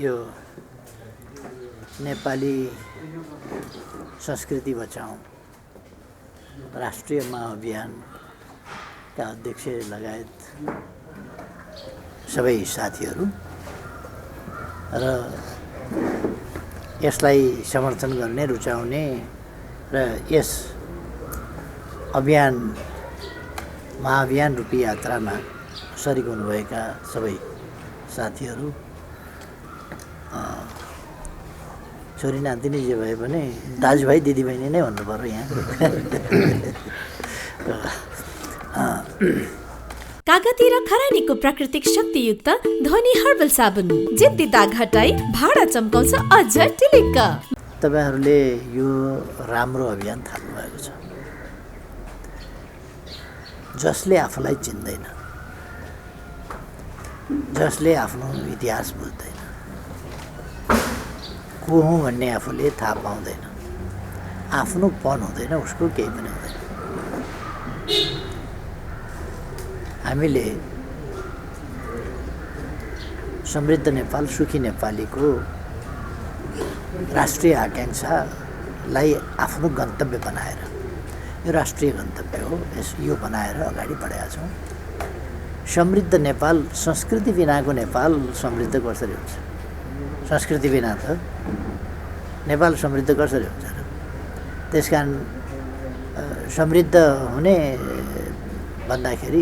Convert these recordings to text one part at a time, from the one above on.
यो नेपाली संस्कृति बचाऊँ राष्ट्रिय महाअभियानका अध्यक्ष लगायत सबै साथीहरू र यसलाई समर्थन गर्ने रुचाउने र यस महाअभियान रूपी यात्रामा सरिक हुनुभएका सबै साथीहरू छोरी नातिनी जे भए पनि दाजुभाइ दिदीबहिनी नै भन्नु पर्यो यहाँ। कागती र खरानीको प्राकृतिक शक्तियुक्त ध्वनि हर्बल साबुन जिद्दी दाग हटाई भाडा चम्काउँछ अझ टिलिक्क। तपाईहरूले यो राम्रो अभियान थाल्नु भएको छ। जसले आफूलाई चिन्दैन, जसले आफ्नो इतिहास बुझ्दैन, को हुँ भन्ने आफूले थाहा पाउँदैन, आफ्नोपन हुँदैन, उसको केही पनि हुँदैन। हामीले समृद्ध नेपाल सुखी नेपालीको राष्ट्रिय आकांक्षालाई आफ्नो गन्तव्य बनाएर, यो राष्ट्रिय गन्तव्य हो, यो बनाएर अगाडि बढेका छौँ। समृद्ध नेपाल, संस्कृति बिनाको नेपाल समृद्ध कसरी हुन्छ? संस्कृति बिना त नेपाल समृद्ध कसरी हुन्छ र? त्यसकारण समृद्ध हुने भन्दाखेरि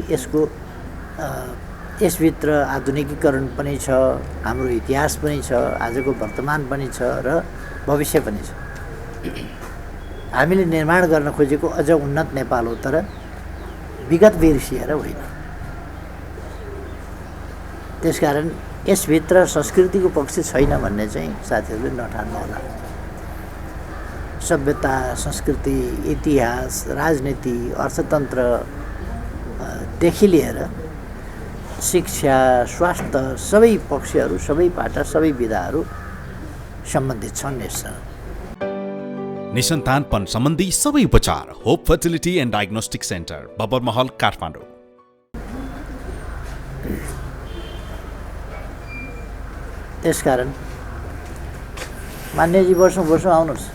यसभित्र आधुनिकीकरण पनि छ, हाम्रो इतिहास पनि छ, आजको वर्तमान पनि छ र भविष्य पनि छ। हामीले निर्माण गर्न खोजेको अझ उन्नत नेपाल हो, तर विगत बिर्सिएर होइन। त्यसकारण यसभित्र संस्कृतिको पक्ष छैन भन्ने चाहिँ साथीहरूले नठान्नु होला। सभ्यता, संस्कृति, इतिहास, राजनीति, अर्थतन्त्रदेखि लिएर शिक्षा, स्वास्थ्य सबै पक्षहरू, सबै पाटा, सबै विधाहरू सम्बन्धित छन् यससँग। निसन्तानपन सम्बन्धी सबै उपचार hope fertility and diagnostic centre, Babar Mahal, Kathmandu. त्यसकारण मान्यजी वर्षौँ आउनुहोस्।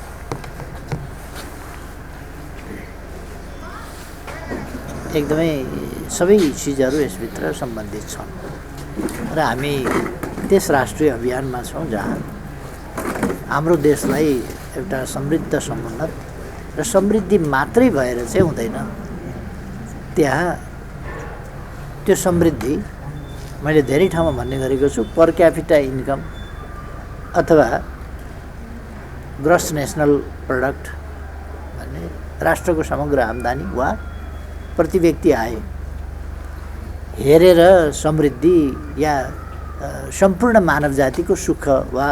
एकदमै सबै चिजहरू यसभित्र सम्बन्धित छन् र हामी त्यस राष्ट्रिय अभियानमा छौँ जहाँ हाम्रो देशलाई एउटा समृद्ध, समुन्नत र समृद्धि मात्रै भएर चाहिँ हुँदैन। त्यहाँ त्यो समृद्धि मैले धेरै ठाउँमा भन्ने गरेको छु, पर क्यापिटा इन्कम अथवा ग्रस नेसनल प्रोडक्ट भन्ने राष्ट्रको समग्र आम्दानी वा प्रति व्यक्ति आय हेरेर समृद्धि या सम्पूर्ण मानव जातिको सुख वा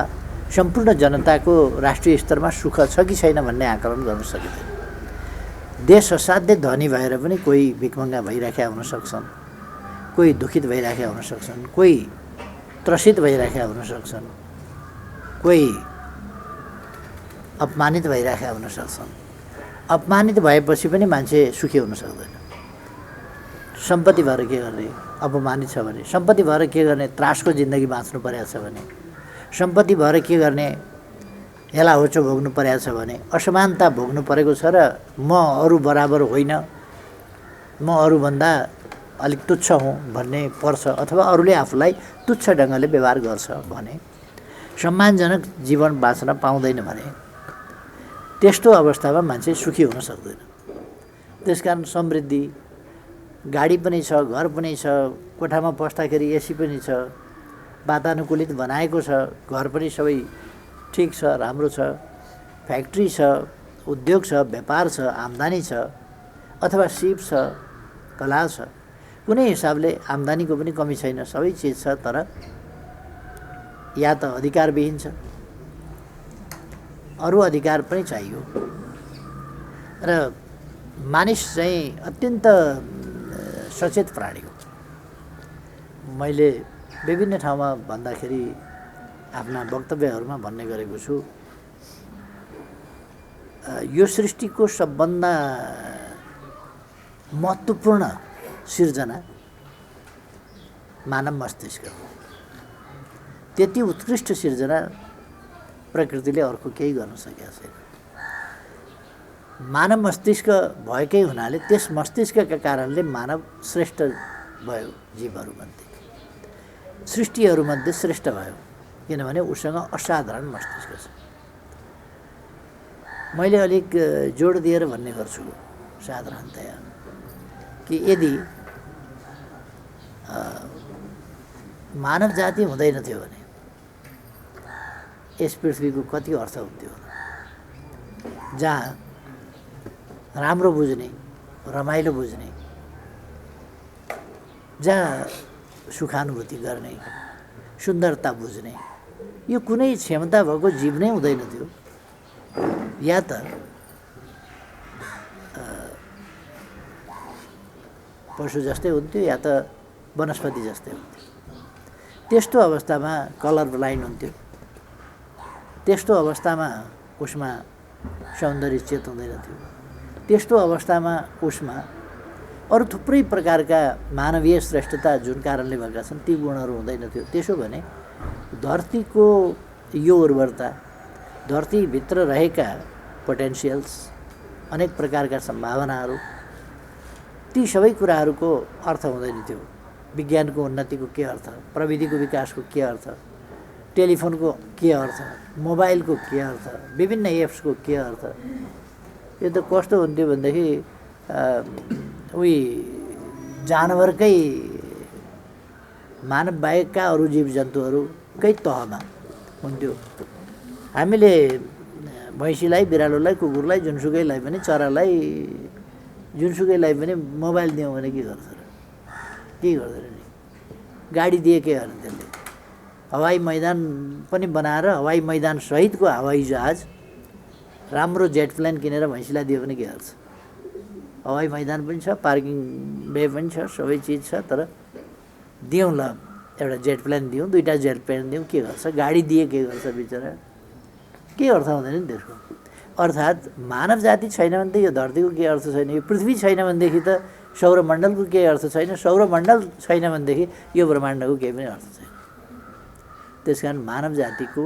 सम्पूर्ण जनताको राष्ट्रिय स्तरमा सुख छ कि छैन भन्ने आकलन गर्न सकिँदैन। देश असाध्यै धनी भएर पनि कोही भिखमङ्गा भइराखेका हुन सक्छन्, कोही दुखित भइराखेका हुन सक्छन्, कोही त्रसित भइराखेका हुन सक्छन्, कोही अपमानित भइराखेका हुन सक्छन्। अपमानित भएपछि पनि मान्छे सुखी हुन सक्दैन। सम्पत्ति भएर के गर्ने? अपमानित छ भने सम्पत्ति भएर के गर्ने? त्रासको जिन्दगी बाँच्नु परेको छ भने, सम्पत्ति भएर के गर्ने? हेला होचो भोग्नु परेको छ भने, असमानता भोग्नु परेको छ र म अरू बराबर होइन, म अरूभन्दा अलिक तुच्छ हुँ भन्ने पर्छ, अथवा अरूले आफूलाई तुच्छ ढङ्गले व्यवहार गर्छ भने, सम्मानजनक जीवन बाँच्न पाउँदैन भने, त्यस्तो अवस्थामा मान्छे सुखी हुन सक्दैन। त्यसकारण समृद्धि, गाडी पनि छ, घर पनि छ, कोठामा बस्दाखेरि एसी पनि छ, वातानुकूलित बनाएको छ, घर पनि सबै ठिक छ, राम्रो छ, फ्याक्ट्री छ, उद्योग छ, व्यापार छ, आम्दानी छ, अथवा सिप छ, कला छ, कुनै हिसाबले आम्दानीको पनि कमी छैन, सबै चिज छ। तर या त अधिकारविहीन छ, अरू अधिकार पनि चाहियो र मानिस चाहिँ अत्यन्त सचेत प्राणी हो। मैले विभिन्न ठाउँमा भन्दाखेरि आफ्ना वक्तव्यहरूमा भन्ने गरेको छु, यो सृष्टिको सबभन्दा महत्त्वपूर्ण सिर्जना मानव मस्तिष्क हो। त्यति उत्कृष्ट सिर्जना प्रकृतिले अर्को केही गर्न सकेको छैन। मानव मस्तिष्क भएकै हुनाले त्यस मस्तिष्कका कारणले मानव श्रेष्ठ भयो, जीवहरूमध्ये सृष्टिहरूमध्ये श्रेष्ठ भयो, किनभने उसँग असाधारण मस्तिष्क छ। मैले अलिक जोड दिएर भन्ने गर्छु साधारणतया कि यदि मानव जाति हुँदैन थियो भने यस पृथ्वीको कति अर्थ हुन्थ्यो होला। जहाँ राम्रो बुझ्ने, रमाइलो बुझ्ने, जहाँ सुखानुभूति गर्ने, सुन्दरता बुझ्ने यो कुनै क्षमता भएको जीव नै हुँदैन थियो। या त पशु जस्तै हुन्थ्यो या त वनस्पति जस्तै हुन्थ्यो। त्यस्तो अवस्थामा कलर ब्लाइन्ड हुन्थ्यो। त्यस्तो अवस्थामा उसमा सौन्दर्य चेत हुँदैन थियो। त्यस्तो अवस्थामा उसमा अरू थुप्रै प्रकारका मानवीय श्रेष्ठता जुन कारणले भएका छन् ती गुणहरू हुँदैन थियो। त्यसो भने धरतीको यो उर्वरता, धरतीभित्र रहेका पोटेन्सियल्स, अनेक प्रकारका सम्भावनाहरू, ती सबै कुराहरूको अर्थ हुँदैन थियो। विज्ञानको उन्नतिको के अर्थ, प्रविधिको विकासको के अर्थ, टेलिफोनको के अर्थ, मोबाइलको के अर्थ, विभिन्न एप्सको के अर्थ। यो त कस्तो हुन्थ्यो भनेदेखि उही जानवरकै मानव बाहेकका अरू जीव जन्तुहरूकै तहमा हुन्थ्यो। हामीले भैँसीलाई, बिरालोलाई, कुकुरलाई, जुनसुकैलाई पनि, चरालाई, जुनसुकैलाई पनि मोबाइल दियौँ भने के गर्छ र? के गर्दैन नि। गाडी दिए के गर्ने त्यसले? हवाई मैदान पनि बनाएर हवाई मैदान सहितको हवाई जहाज, राम्रो जेट प्लेन किनेर भैँसीलाई दियो भने के गर्छ? हवाई मैदान पनि छ, पार्किङ बे पनि छ, सबै चिज छ, तर दियौँ ल एउटा जेट प्लेन दियौँ, दुईवटा जेट प्लेन दियौँ, के गर्छ? गाडी दिए के गर्छ बिचरा? के अर्थ हुँदैन नि त्यसको। अर्थात् मानव जाति छैन भने त यो धरतीको के अर्थ छैन, यो पृथ्वी छैन भनेदेखि त सौरमण्डलको केही अर्थ छैन, सौरमण्डल छैन भनेदेखि यो ब्रह्माण्डको केही पनि अर्थ छैन। त्यसकारण मानव जातिको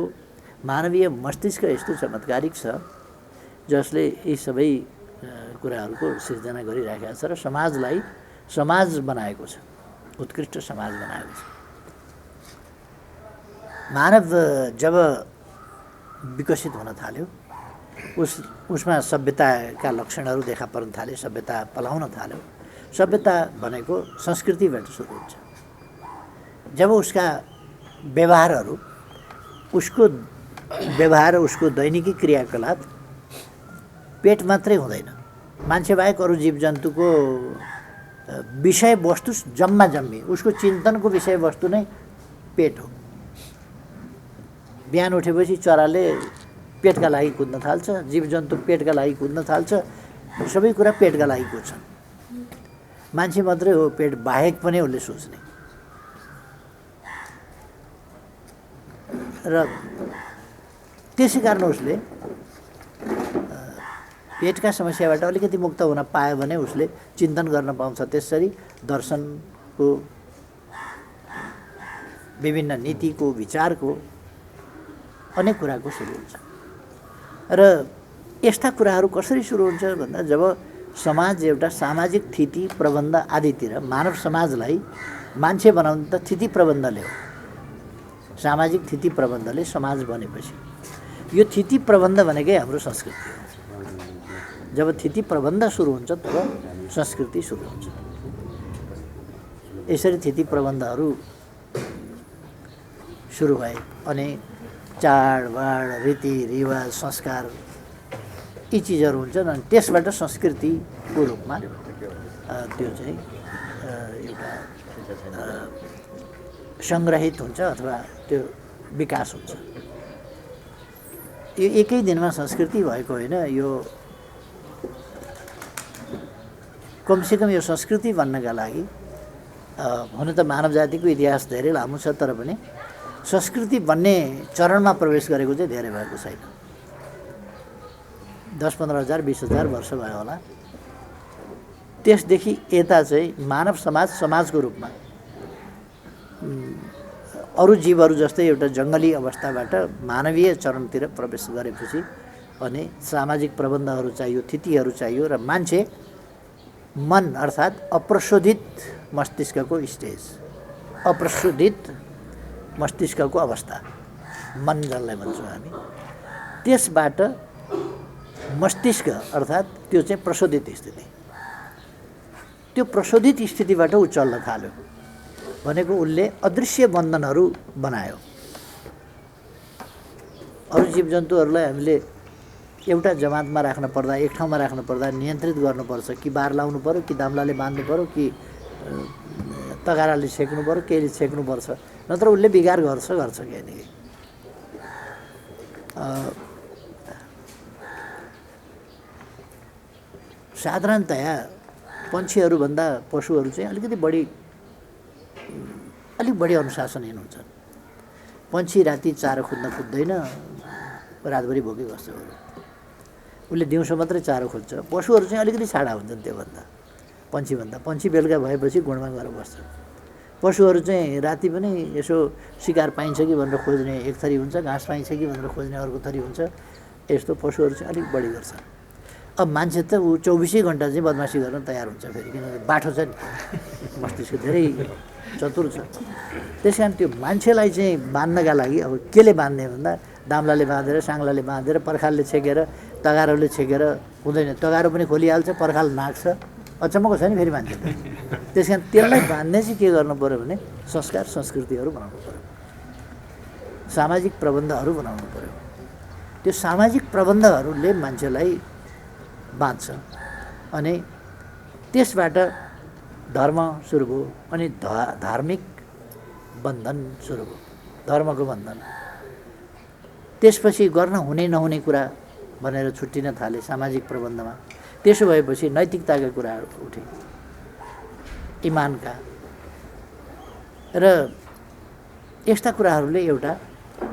मानवीय मस्तिष्क यस्तो चमत्कारिक छ जसले यी सबै कुराहरूको सिर्जना गरिराखेको छ र समाजलाई समाज बनाएको छ, उत्कृष्ट समाज बनाएको छ। मानव जब विकसित हुन थाल्यो उसमा सभ्यताका लक्षणहरू देखा पर्न थाले, सभ्यता पलाउन थाल्यो। सभ्यता भनेको संस्कृतिबाट सुरु हुन्छ। जब उसका व्यवहारहरू, उसको व्यवहार, उसको दैनिकी क्रियाकलाप पेट मात्रै हुँदैन, मान्छे बाहेक अरू जीव जन्तुको विषयवस्तु जम्मा जम्मी उसको चिन्तनको विषयवस्तु नै पेट हो। बिहान उठेपछि चराले पेटका लागि कुद्न थाल्छ, जीवजन्तु पेटका लागि कुद्न थाल्छ, सबै कुरा पेटका लागि कुद्छन्। मान्छे मात्रै हो पेट बाहेक पनि उसले सोच्ने। र त्यसै कारण उसले पेटका समस्याबाट अलिकति मुक्त हुन पायो भने उसले चिन्तन गर्न पाउँछ। त्यसरी दर्शनको, विभिन्न नीतिको, विचारको, अनेक कुराको सुरु हुन्छ। र यस्ता कुराहरू कसरी सुरु हुन्छ भन्दा जब समाज एउटा सामाजिक थिति प्रबन्ध आदितिर, मानव समाजलाई मान्छे बनाउनु त थिति प्रबन्धले हो। सामाजिक थिति प्रबन्धले समाज बनेपछि यो थिति प्रबन्ध भनेकै हाम्रो संस्कृति हो। जब थिति प्रबन्ध सुरु हुन्छ तब संस्कृति सुरु हुन्छ। यसरी थिति प्रबन्धहरू सुरु भए अनि चाडबाड, रीतिरिवाज, संस्कार यी चिजहरू हुन्छन् अनि त्यसबाट संस्कृतिको रूपमा त्यो चाहिँ एउटा सङ्ग्रहित हुन्छ अथवा त्यो विकास हुन्छ। यो एकै दिनमा संस्कृति भएको होइन। यो कमसेकम यो संस्कृति बन्नका लागि हुन त मानव जातिको इतिहास धेरै लामो छ, तर पनि संस्कृति बन्ने चरणमा प्रवेश गरेको चाहिँ धेरै भएको छैन। 10-15 हजार 20 हजार वर्ष भयो होला। त्यसदेखि यता चाहिँ मानव समाज समाजको रूपमा अरू जीवहरू जस्तै एउटा जङ्गली अवस्थाबाट मानवीय चरणतिर प्रवेश गरेपछि अनि सामाजिक प्रबन्धहरू चाहियो, थितिहरू चाहियो र मान्छे मन अर्थात् अप्रशोधित मस्तिष्कको स्टेज, अप्रशोधित मस्तिष्कको अवस्था, मन जसलाई भन्छौँ हामी, त्यसबाट मस्तिष्क अर्थात् त्यो चाहिँ प्रशोधित स्थिति, त्यो प्रशोधित स्थितिबाट ऊ चल्न थाल्यो भनेको उसले अदृश्य बन्धनहरू बनायो। अरू जीवजन्तुहरूलाई हामीले एउटा जमातमा राख्न पर्दा, एक ठाउँमा राख्नु पर्दा नियन्त्रित गर्नुपर्छ कि बार लाउनु पऱ्यो कि दाम्लाले बाँध्नु पऱ्यो कि तगाराले छेक्नु पऱ्यो, केहीले छेक्नुपर्छ, नत्र उसले बिगार गर्छ केही न केही। साधारणतया पन्छीहरूभन्दा पशुहरू चाहिँ अलिक बढी अनुशासनहीन हुन्छन्। पन्छी राति चारो खोज्न खोज्दैन, रातभरि भोकै बस्छ, उसले दिउँसो मात्रै चारो खोज्छ। पशुहरू चाहिँ अलिकति छाडा हुन्छन् त्योभन्दा, पन्छीभन्दा। पन्छी बेलुका भएपछि गुणमा गएर बस्छ। पशुहरू चाहिँ राति पनि यसो शिकार पाइन्छ कि भनेर खोज्ने एक थरी हुन्छ, घाँस पाइन्छ कि भनेर खोज्ने अर्को थरी हुन्छ। यस्तो पशुहरू चाहिँ अलिक बढी गर्छ। अब मान्छे त ऊ 24 घन्टा चाहिँ बदमासी गर्न तयार हुन्छ फेरि, किनभने बाठो छ नि, मस्तिष्क धेरै चतुर छ। त्यस कारण त्यो मान्छेलाई चाहिँ बाँध्नका लागि अब केले बाँध्ने भन्दा दाम्लाले बाँधेर, साङ्लाले बाँधेर, पर्खालले छेकेर, तगारोले छेकेर हुँदैन। तगारो पनि खोलिहाल्छ, पर्खाल नाग्छ, अचम्मको छ नि फेरि मान्छे त। त्यस कारण त्यसलाई बाँध्ने चाहिँ के गर्नु पऱ्यो भने संस्कार संस्कृतिहरू बनाउनु पऱ्यो, सामाजिक प्रबन्धहरू बनाउनु पऱ्यो। त्यो सामाजिक प्रबन्धहरूले मान्छेलाई बाँध्छ अनि त्यसबाट धर्म सुरु भयो अनि धार्मिक बन्धन सुरु भयो, धर्मको बन्धन। त्यसपछि गर्न हुने नहुने कुरा भनेर छुट्टिन थाले सामाजिक प्रबन्धमा। त्यसो भएपछि नैतिकताका कुराहरू उठे, इमानका, र यस्ता कुराहरूले एउटा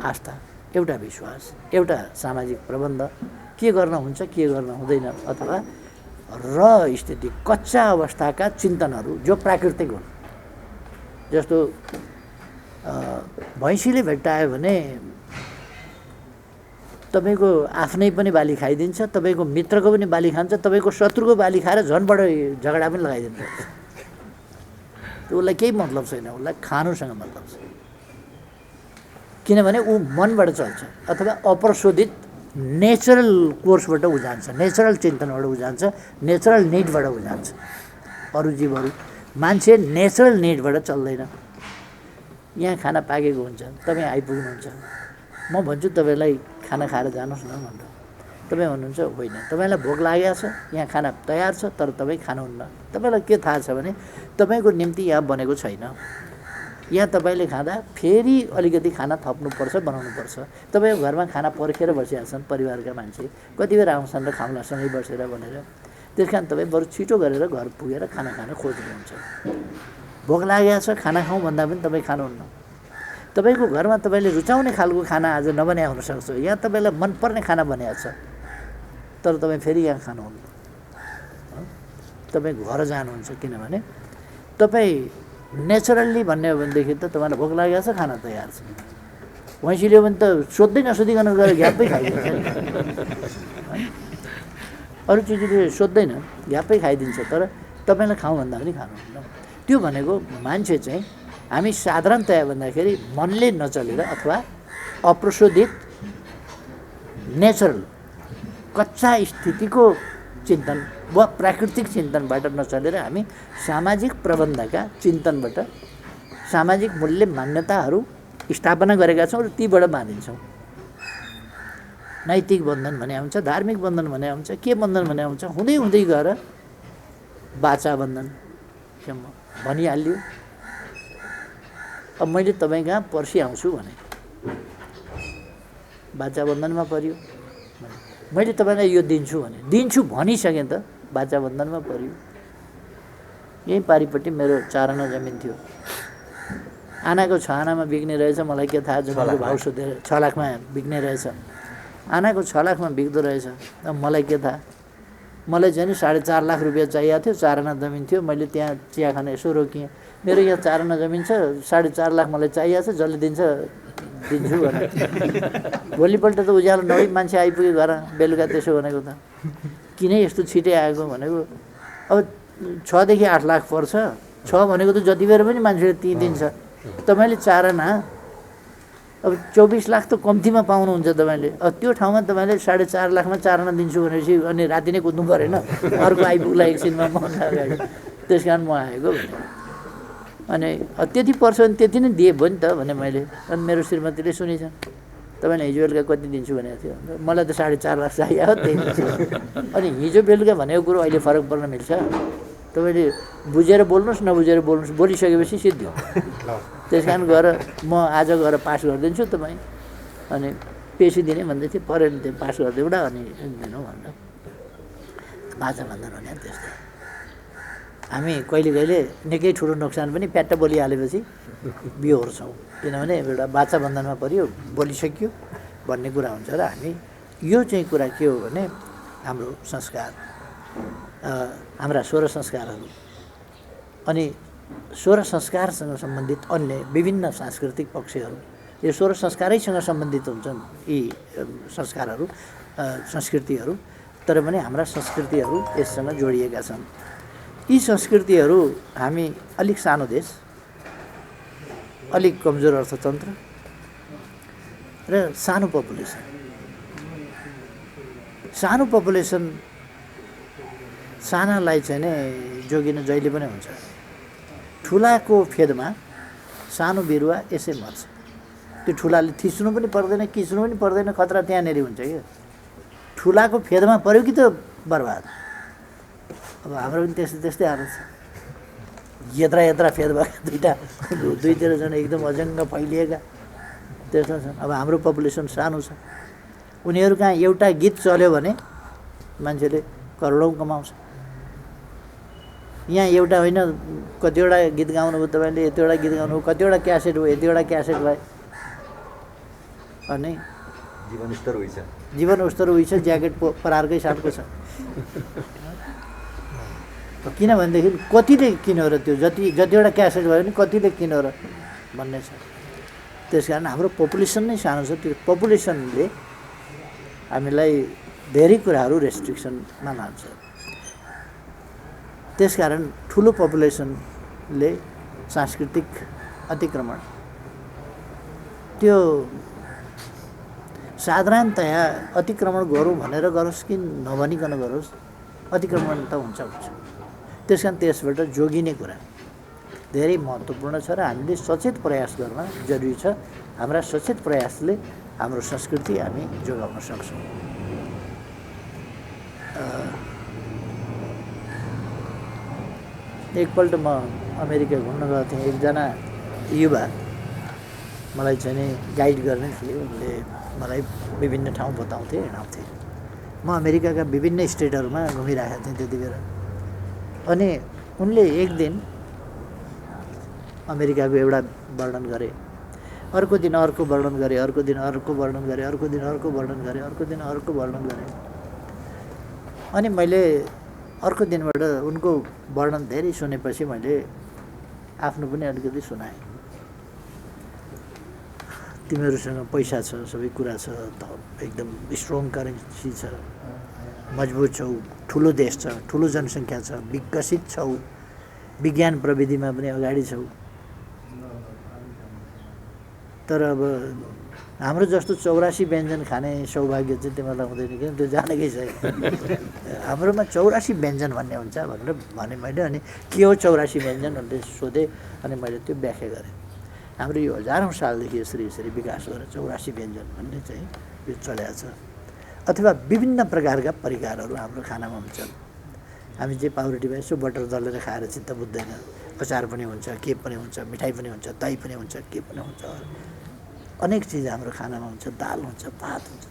आस्था, एउटा विश्वास, एउटा सामाजिक प्रबन्ध, के गर्न हुन्छ के गर्न हुँदैन अथवा र स्थिति कच्चा अवस्थाका चिन्तनहरू जो प्राकृतिक हुन्। जस्तो भैँसीले भेट्टायो भने तपाईँको आफ्नै पनि बाली खाइदिन्छ, तपाईँको मित्रको पनि बाली खान्छ, तपाईँको शत्रुको बाली खाएर झन् बढो झगडा पनि लगाइदिन्छ। उसलाई केही मतलब छैन, उसलाई खानुसँग मतलब छ, किनभने ऊ मनबाट चल्छ अथवा अप्रशोधित नेचरल कोर्सबाट ऊ जान्छ, नेचरल चिन्तनबाट ऊ जान्छ, नेचरल निडबाट ऊ जान्छ। अरू जीवहरू, मान्छे नेचरल निडबाट चल्दैन। यहाँ खाना पाकेको हुन्छ, तपाईँ आइपुग्नुहुन्छ, म भन्छु तपाईँलाई खाना खाएर जानुहोस् न भनेर, तपाईँ भन्नुहुन्छ होइन, तपाईँलाई भोक लागेको छ, यहाँ खाना तयार छ तर तपाईँ खानुहुन्न। तपाईँलाई के थाहा छ भने तपाईँको निम्ति यहाँ बनेको छैन, यहाँ तपाईँले खाँदा फेरि अलिकति खाना थप्नुपर्छ, बनाउनुपर्छ। तपाईँको घरमा खाना पर्खेर बसिरहेका छन् परिवारका मान्छे, कति बेर आउँछन् र खाउँला सँगै बसेर भनेर। त्यस कारण तपाईँ बरु छिटो गरेर घर पुगेर खाना खान खोज्नुहुन्छ। भोक लागेको छ खाना खाउँ भन्दा पनि तपाईँ खानुहुन्न। तपाईँको घरमा तपाईँले रुचाउने खालको खाना आज नबनाए हुनसक्छ, यहाँ तपाईँलाई मनपर्ने खाना बनाएको छ तर तपाईँ फेरि यहाँ खानुहुन्न, तपाईँ घर जानुहुन्छ। किनभने तपाईँ नेचरल्ली भन्ने हो भनेदेखि त तपाईँलाई भोक लागेको छ, खाना तयार छ। भैँसीले पनि त सोध्दै नसोधिकन गएर घ्याप्पै खाइदिन्छ, अरू चिजले सोध्दैन, घ्याप्पै खाइदिन्छ, तर तपाईँलाई खाउँ भन्दा पनि खानुहुन्न। त्यो भनेको मान्छे चाहिँ हामी साधारणतया भन्दाखेरि मनले नचलेर अथवा अप्रशोधित नेचरल कच्चा स्थितिको चिन्तन वा प्राकृतिक चिन्तनबाट नचलेर हामी सामाजिक प्रबन्धका चिन्तनबाट सामाजिक मूल्य मान्यताहरू स्थापना गरेका छौँ र तीबाट बाँधिन्छौँ। नैतिक बन्धन भने आउँछ, धार्मिक बन्धन भने आउँछ, के बन्धन भने आउँछ, हुँदै हुँदै गएर बाचा बन्धनसम्म भनिहाल्यो। अब मैले तपाईँ कहाँ पर्सि आउँछु भने बाचा बन्धनमा पर्यो, मैले तपाईँलाई यो दिन्छु भने दिन्छु भनिसकेँ त बाचा बन्धनमा पर्यो। यही पारिपट्टि मेरो 4 आना जमिन थियो, आनाको 6 आनामा बिक्ने रहेछ, मलाई के थाहा, जमिनको भाउ सोधेर 6 लाखमा बिक्ने रहेछ, आनाको 6 लाखमा बिक्दो रहेछ। अब मलाई के थाहा, मलाई चाहिँ नि 4.5 लाख रुपियाँ चाहिएको थियो, 4 आना जमिन थियो, मैले त्यहाँ चिया खान यसो रोकिएँ, मेरो यहाँ 4 आना जमिन छ, 4.5 लाख मलाई चाहिएको छ, जसले दिन्छ दिन्छु भने भोलिपल्ट त उज्यालो नभई मान्छे आइपुग्यो घर बेलुका। त्यसो भनेको त किन यस्तो छिटै आएको भनेको अब 6 देखि 8 लाख पर्छ। 6 भनेको त जति बेर पनि मान्छेले ती दिन्छ। तपाईँले 4 आना अब 24 लाख त कम्तीमा पाउनुहुन्छ तपाईँले। अब त्यो ठाउँमा तपाईँले 4.5 लाखमा 4 आना दिन्छु भनेपछि अनि राति नै कुद्नु परेन, अर्को आइपुग्ला एकछिनमा मभन्दा अगाडि। त्यस कारण म आएको भने अनि त्यति पर्छ भने त्यति नै दिए भयो नि त भने मैले। अनि मेरो श्रीमतीले सुनेछ, तपाईँले हिजो बेलुका कति दिन्छु भनेको थियो, मलाई त 4.5 लाख चाहियो त्यही दिन्छु। अनि हिजो बेलुका भनेको कुरो अहिले फरक पर्न मिल्छ। तपाईँले बुझेर बोल्नुहोस्, नबुझेर बोल्नुहोस्, बोलिसकेपछि सिद्धि हो। त्यस कारण गएर म आज गएर पास गरिदिन्छु तपाईँ, अनि पेसी दिने भन्दै थिएँ, परेन त्यो पास गरिदिउँ न अनि दिनु भनेर बाजा भन्दा भने त्यस्तो। हामी कहिले कहिले निकै ठुलो नोक्सान पनि प्याट्ट बोलिहालेपछि बिहोर्छौँ, किनभने एउटा बाचा बन्धनमा पऱ्यो, बोलिसक्यो भन्ने कुरा हुन्छ। र हामी यो चाहिँ कुरा के हो भने हाम्रो संस्कार, हाम्रा 16 संस्कारहरू अनि 16 संस्कारसँग सम्बन्धित अन्य विभिन्न सांस्कृतिक पक्षहरू, यो 16 संस्कारैसँग सम्बन्धित हुन्छन् यी संस्कारहरू संस्कृतिहरू। तर पनि हाम्रा संस्कृतिहरू यससँग जोडिएका छन्। यी संस्कृतिहरू, हामी अलिक सानो देश, अलिक कमजोर अर्थतन्त्र र सानो पपुलेसन। सानो पपुलेसन सानालाई चाहिँ नै जोगिन जहिले पनि हुन्छ। ठुलाको फेदमा सानो बिरुवा यसै मर्छ। त्यो ठुलाले थिच्नु पनि पर्दैन, किच्नु पनि पर्दैन, खतरा त्यहाँनिर हुन्छ क्या। ठुलाको फेदमा पऱ्यो कि त बर्बाद। अब हाम्रो पनि त्यस्तै त्यस्तै हालत छ। यत्रा यत्रा फेद भएका दुईतिर झन् एकदम अजङ्ग फैलिएका त्यस्तो छन्। अब हाम्रो पपुलेसन सानो छ। उनीहरू कहाँ एउटा गीत चल्यो भने मान्छेले करोडौँ कमाउँछ। यहाँ एउटा होइन, कतिवटा गीत गाउनुभयो तपाईँले, यतिवटा गीत गाउनुभयो, कतिवटा क्यासेट भयो, यतिवटा क्यासेट भयो, अनि जीवन स्तर उही छ, ज्याकेट परारकै साथको छ। किनभनेदेखि कतिले किन्यो र त्यो जतिवटा क्यासेट भयो भने कतिले किन्यो र भन्ने छ। त्यस कारण हाम्रो पपुलेसन नै सानो छ। त्यो पपुलेसनले हामीलाई धेरै कुराहरू रेस्ट्रिक्सनमा लान्छ। त्यसकारण ठुलो पपुलेसनले सांस्कृतिक अतिक्रमण त्यो साधारणतया अतिक्रमण गरौँ भनेर गरोस् कि नभनिकन गरोस्, अतिक्रमण त हुन्छ। त्यस कारण त्यसबाट जोगिने कुरा धेरै महत्त्वपूर्ण छ र हामीले सचेत प्रयास गर्न जरुरी छ। हाम्रा सचेत प्रयासले हाम्रो संस्कृति हामी जोगाउन सक्छौँ। एकपल्ट म अमेरिका घुम्न गएको थिएँ। एकजना युवा मलाई चाहिँ नि गाइड गर्ने थिए। उनले मलाई विभिन्न ठाउँ बताउँथे, हिँडाउँथे। म अमेरिकाका विभिन्न स्टेटहरूमा घुमिरहेको थिएँ त्यति बेला। अनि उनले एक दिन अमेरिकाको एउटा वर्णन गरे, अर्को दिन अर्को वर्णन गरे, अर्को दिन अर्को वर्णन गरे, अर्को दिन अर्को वर्णन गरे, अर्को दिन अर्को वर्णन गरे। अनि मैले अर्को दिनबाट उनको वर्णन धेरै सुनेपछि मैले आफ्नो पनि अलिकति सुनाएँ। तिमीहरूसँग पैसा छ, सबै कुरा छ, एकदम स्ट्रङ करेन्सी छ, मजबुत छौ, ठुलो देश छ, ठुलो जनसङ्ख्या छ, विकसित छौ, विज्ञान प्रविधिमा पनि अगाडि छौ। तर अब हाम्रो जस्तो 84 व्यञ्जन खाने सौभाग्य चाहिँ तिमीहरूलाई हुँदैन, किन त्यो जानेकै छैन। हाम्रोमा 84 व्यञ्जन भन्ने हुन्छ भनेर भने मैले। अनि के हो 84 व्यञ्जन भनेर सोधेँ। अनि मैले त्यो व्याख्या गरेँ। हाम्रो यो हजारौँ सालदेखि यसरी विकास गरेर 84 व्यञ्जन भन्ने चाहिँ यो चलेको छ। अथवा विभिन्न प्रकारका परिकारहरू हाम्रो खानामा हुन्छन्। हामी जे पाउरोटी भयो यसो बटर दलेर खाएर चित्त बुझ्दैन। अचार पनि हुन्छ, के पनि हुन्छ, मिठाई पनि हुन्छ, दही पनि हुन्छ, के पनि हुन्छ, अनेक चिज हाम्रो खानामा हुन्छ। दाल हुन्छ, भात हुन्छ,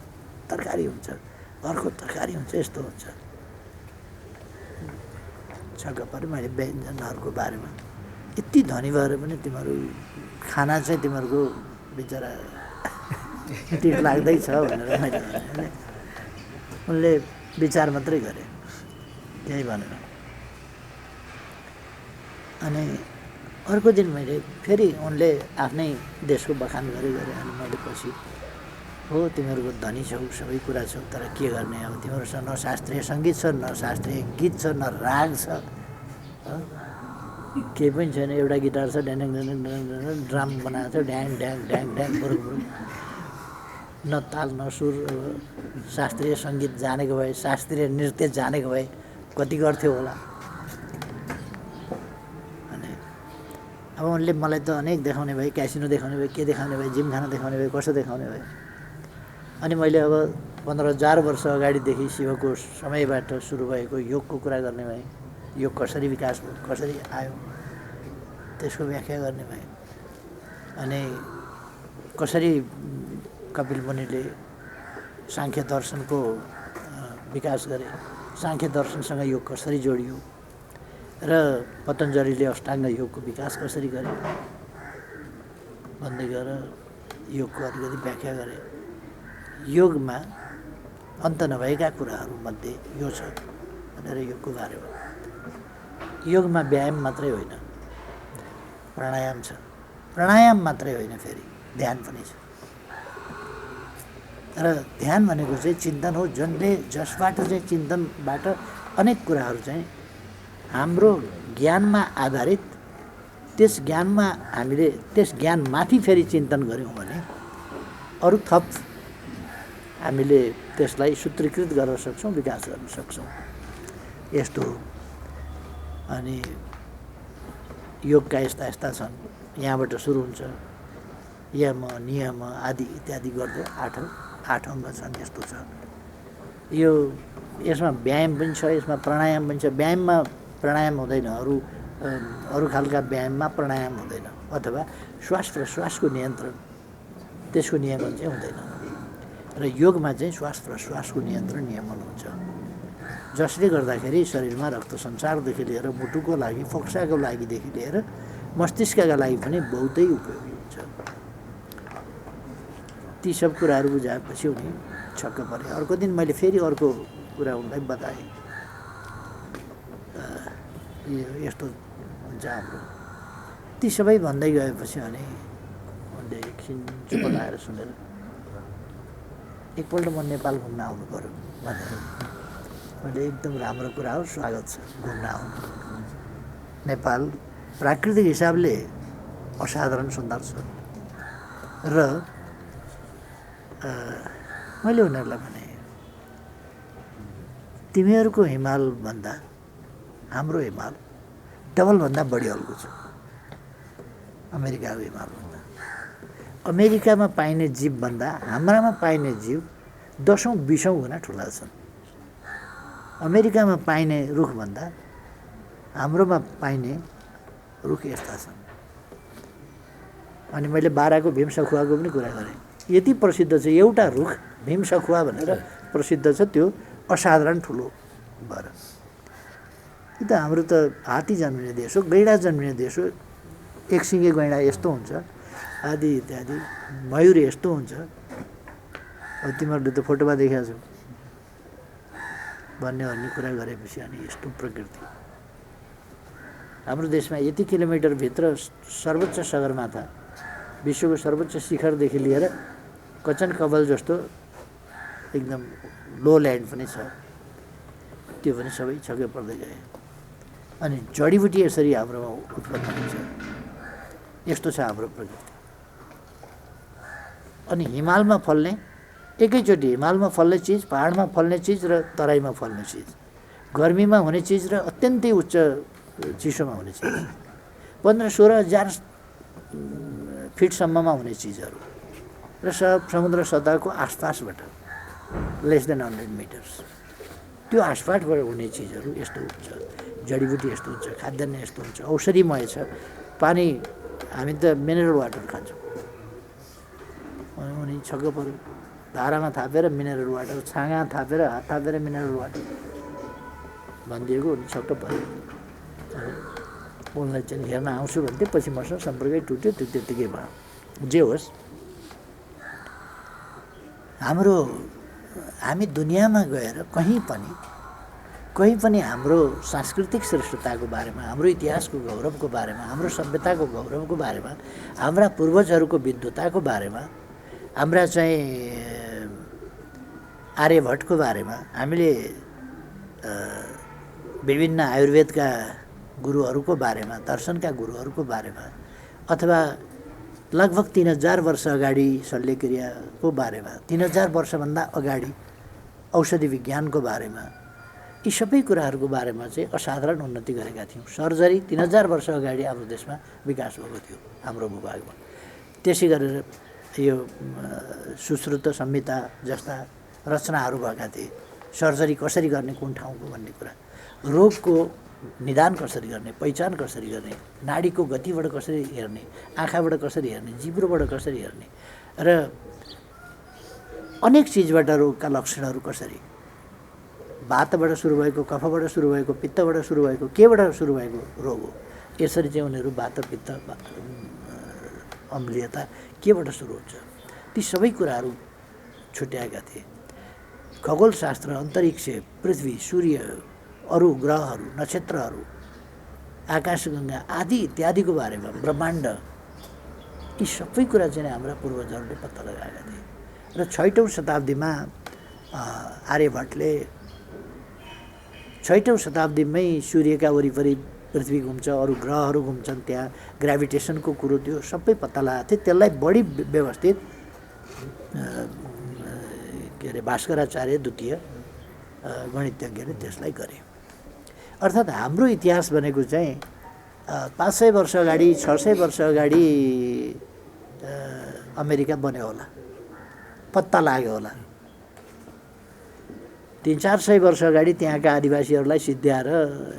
तरकारी हुन्छ, अर्को तरकारी हुन्छ, यस्तो हुन्छ। छक्क पऱ्यो मैले व्यञ्जनहरूको बारेमा। यति धनी भएर पनि तिमीहरू खाना चाहिँ तिमीहरूको बिचरा टिट लाग्दैछ भनेर मैले भने। उनले विचार मात्रै गरे, केही भनेर। अनि अर्को दिन मैले फेरि उनले आफ्नै देशको बखान गरे अनि मैले पछि हो तिमीहरूको धनी छौ सबै कुरा छौ तर के गर्ने अब तिमीहरूसँग न शास्त्रीय सङ्गीत छ न शास्त्रीय गीत छ न राग छ केही पनि छैन एउटा गिटार छ ड्याङ ड्याङ ड्याङ ड्याङ ड्राम बनाएको छ ड्याङ ड्याङ ड्याङ ड्याङ बुरुक बुरुक न ताल न सुर शास्त्रीय सङ्गीत जानेको भए शास्त्रीय नृत्य जानेको भए कति गर्थ्यो होला अनि अब उनले मलाई त अनेक देखाउने भए क्यासिनो देखाउने भए के देखाउने भए जिमखाना देखाउने भए कसो देखाउने भए अनि मैले अब 15,000 वर्ष अगाडिदेखि शिवको समयबाट सुरु भएको योगको कुरा गर्ने भए योग कसरी विकास भयो कसरी आयो त्यसको व्याख्या गर्ने भए अनि कसरी कपिल मुनिले साङ्ख्य दर्शनको विकास गरे साङ्ख्य दर्शनसँग योग कसरी जोडियो र पतञ्जलिले अष्टाङ्ग योगको विकास कसरी गरे भन्दै गएर योगको अलिकति व्याख्या गरे योगमा अन्त नभएका कुराहरूमध्ये यो छ भनेर योगको बारेमा योगमा व्यायाम मात्रै होइन प्राणायाम छ प्राणायाम मात्रै होइन फेरि ध्यान पनि छ र ध्यान भनेको चाहिँ चिन्तन हो जसबाट चाहिँ चिन्तनबाट अनेक कुराहरू चाहिँ हाम्रो ज्ञानमा आधारित त्यस ज्ञानमा हामीले त्यस ज्ञानमाथि फेरि चिन्तन गऱ्यौँ भने अरू थप हामीले त्यसलाई सूत्रीकृत गर्न सक्छौँ विकास गर्न सक्छौँ यस्तो हो अनि योगका यस्ता यस्ता छन् यहाँबाट सुरु हुन्छ यम नियम आदि इत्यादि गर्दै आठ अङ्ग छन् यस्तो छ यो यसमा व्यायाम पनि छ यसमा प्राणायाम पनि छ व्यायाममा प्राणायाम हुँदैन अरू खालका व्यायाममा प्राणायाम हुँदैन अथवा श्वास प्रश्वासको नियन्त्रण त्यसको नियमन चाहिँ हुँदैन र योगमा चाहिँ श्वास प्रश्वासको नियन्त्रण नियमन हुन्छ जसले गर्दाखेरि शरीरमा रक्त सञ्चारदेखि लिएर मुटुको लागि फोक्साको लागिदेखि लिएर मस्तिष्कका लागि पनि बहुतै उपयोगी हुन्छ ती सब कुराहरू बुझाएपछि उनी छक्क परे अर्को दिन मैले फेरि अर्को कुरा उनलाई बताएँ यस्तो हुन्छ हाम्रो ती सबै भन्दै गएपछि अनि उनले एकछिन चुप लाएर सुनेर एकपल्ट म नेपाल घुम्न आउनु पर्यो भनेर मैले एकदम राम्रो कुरा हो स्वागत छ घुम्न आउनु नेपाल प्राकृतिक हिसाबले असाधारण सुन्दर छ र मैले उनीहरूलाई भने तिमीहरूको हिमालभन्दा हाम्रो हिमाल डबलभन्दा बढी हल्को छ अमेरिकाको हिमालभन्दा अमेरिकामा पाइने जीवभन्दा हाम्रामा पाइने जीव 10औं-20औं गुणा ठुला छन् अमेरिकामा पाइने रुखभन्दा हाम्रोमा पाइने रुख यस्ता छन् अनि मैले बाराको भीमसखुवाको पनि कुरा गरेँ यति प्रसिद्ध छ एउटा रुख भीमसखुवा भनेर प्रसिद्ध छ त्यो असाधारण ठुलो भएर कि त हाम्रो त हात्ती जन्मिने देश हो गैँडा जन्मिने देश हो एकसिङ्गे गैँडा यस्तो हुन्छ आदि इत्यादि मयूर यस्तो हुन्छ अब तिमीहरूले त फोटोमा देखाएको छौ भन्ने कुरा गरेपछि अनि यस्तो प्रकृति हाम्रो देशमा यति किलोमिटरभित्र सर्वोच्च सगरमाथा विश्वको सर्वोच्च शिखरदेखि लिएर कचन कवल जस्तो एकदम लो ल्यान्ड पनि छ त्यो पनि सबै छक्कै पर्दै गए अनि जडीबुटी यसरी हाम्रोमा उत्पन्न हुन्छ यस्तो छ हाम्रो प्रकृति अनि हिमालमा फल्ने एकैचोटि हिमालमा फल्ने चिज पहाडमा फल्ने चिज र तराईमा फल्ने चिज गर्मीमा हुने चिज र अत्यन्तै उच्च चिसोमा हुने चिज 15-16 हजार फिटसम्ममा हुने चिजहरू र समुद्र सतहको आसपासबाट लेस देन 100 मिटर्स त्यो आसपासबाट हुने चिजहरू यस्तो हुन्छ जडीबुटी यस्तो हुन्छ खाद्यान्न यस्तो हुन्छ औषधिमय छ पानी हामी त मिनरल वाटर खान्छौँ उनी छक्क पऱ्यो धारामा थापेर मिनरल वाटर छाँगा थापेर हात थापेर मिनरल वाटर भनिदिएको उनी छक्क पऱ्यो उनलाई चाहिँ हेर्न आउँछु भन्थे पछि मसँग सम्पर्कै टुट्यो त्यो त्यत्तिकै भयो जे होस् हामी दुनियाँमा गएर कहीँ पनि कहीँ पनि हाम्रो सांस्कृतिक श्रेष्ठताको बारेमा, हाम्रो इतिहासको गौरवको बारेमा, हाम्रो सभ्यताको गौरवको बारेमा, हाम्रा पूर्वजहरूको विद्वताको बारेमा, हाम्रा चाहिँ आर्यभट्टको बारेमा, हामीले विभिन्न आयुर्वेदका गुरुहरूको बारेमा, दर्शनका गुरुहरूको बारेमा, अथवा लगभग 3000 वर्ष अगाडि शल्यक्रियाको बारेमा, 3000 वर्षभन्दा अगाडि औषधि विज्ञानको बारेमा, यी सबै कुराहरूको बारेमा चाहिँ असाधारण उन्नति गरेका थियौँ। सर्जरी 3000 वर्ष अगाडि हाम्रो देशमा विकास भएको थियो हाम्रो भूभागमा। त्यसै गरेर यो सुश्रुत संहिता जस्ता रचनाहरू भएका थिए। सर्जरी कसरी गर्ने, कुन ठाउँको भन्ने कुरा, रोगको निदान कसरी गर्ने, पहिचान कसरी गर्ने, नाडीको गतिबाट कसरी हेर्ने, आँखाबाट कसरी हेर्ने, जिब्रोबाट कसरी हेर्ने र अनेक चिजबाट रोगका लक्षणहरू कसरी, वातबाट सुरु भएको, कफबाट सुरु भएको, पित्तबाट सुरु भएको, केबाट सुरु भएको रोग हो, यसरी चाहिँ उनीहरू वात पित्त अम्लीयता केबाट सुरु हुन्छ, ती सबै कुराहरू छुट्याएका थिए। खगोलशास्त्र, अन्तरिक्ष, पृथ्वी, सूर्य, अरू ग्रहहरू, नक्षत्रहरू, आकाशगङ्गा आदि इत्यादिको बारेमा, ब्रह्माण्ड, यी सबै कुरा चाहिँ हाम्रा पूर्वजहरूले पत्ता लगाएका थिए। र 6औँ शताब्दीमा आर्यभट्टले 6औँ शताब्दीमै सूर्यका वरिपरि पृथ्वी घुम्छ, अरू ग्रहहरू घुम्छन्, त्यहाँ ग्राभिटेसनको कुरो त्यो सबै पत्ता लगाएको थियो। त्यसलाई बढी व्यवस्थित के अरे भास्कराचार्य द्वितीय गणितज्ञले त्यसलाई गरे। अर्थात् हाम्रो इतिहास भनेको चाहिँ 500 वर्ष अगाडि, 600 वर्ष अगाडि अमेरिका बन्यो होला, पत्ता लाग्यो होला। 300-400 वर्ष अगाडि त्यहाँका आदिवासीहरूलाई सिद्ध्याएर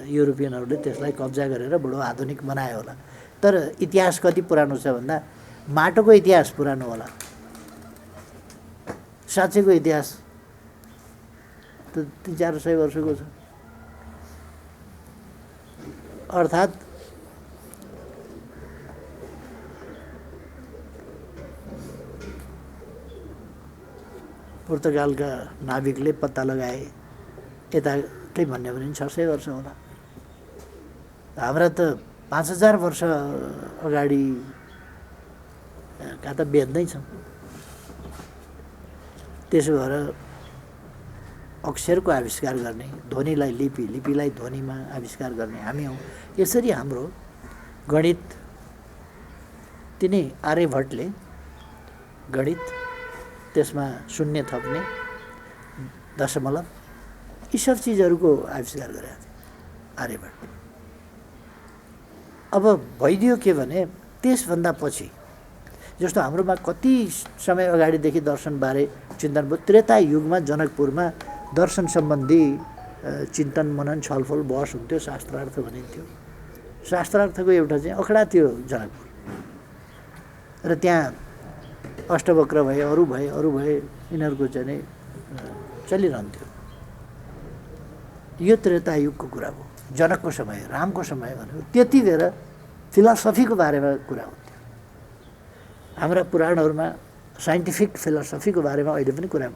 युरोपियनहरूले त्यसलाई कब्जा गरेर बडो आधुनिक बनायो होला। तर इतिहास कति पुरानो छ भन्दा माटोको इतिहास पुरानो होला, साँच्चैको इतिहास त 300-400 वर्षको छ। अर्थात् पोर्तुगालका नाविकले पत्ता लगाए यताकै भन्यो भने 600 वर्ष होला। हाम्रा त 5000 वर्ष अगाडि का त बेच्दै छौँ। त्यसो भएर अक्षरको आविष्कार गर्ने, ध्वनिलाई लिपि, लिपिलाई ध्वनिमा आविष्कार गर्ने हामी हौँ। यसरी हाम्रो गणित, तिनै आर्यभट्टले गणित, त्यसमा शून्य थप्ने, दशमलव, यी सब चिजहरूको आविष्कार गरेका थिए आर्यभट्ट। अब भइदियो के भने त्यसभन्दा पछि जस्तो हाम्रोमा कति समय अगाडिदेखि दर्शनबारे चिन्तन भयो। त्रेता युगमा जनकपुरमा दर्शन सम्बन्धी चिन्तन मनन छलफल बहस हुन्थ्यो, शास्त्रार्थ भनिन्थ्यो। शास्त्रार्थको एउटा चाहिँ अखडा थियो जनकपुर, र त्यहाँ अष्टवक्र भए, अरू भए, यिनीहरूको चाहिँ नै चलिरहन्थ्यो। यो त्रेता युगको कुरा हो, जनकको समय, रामको समय भनेको त्यति बेर फिलोसफीको बारेमा कुरा हुन्थ्यो। हाम्रा पुराणहरूमा साइन्टिफिक फिलोसफीको बारेमा अहिले पनि कुरा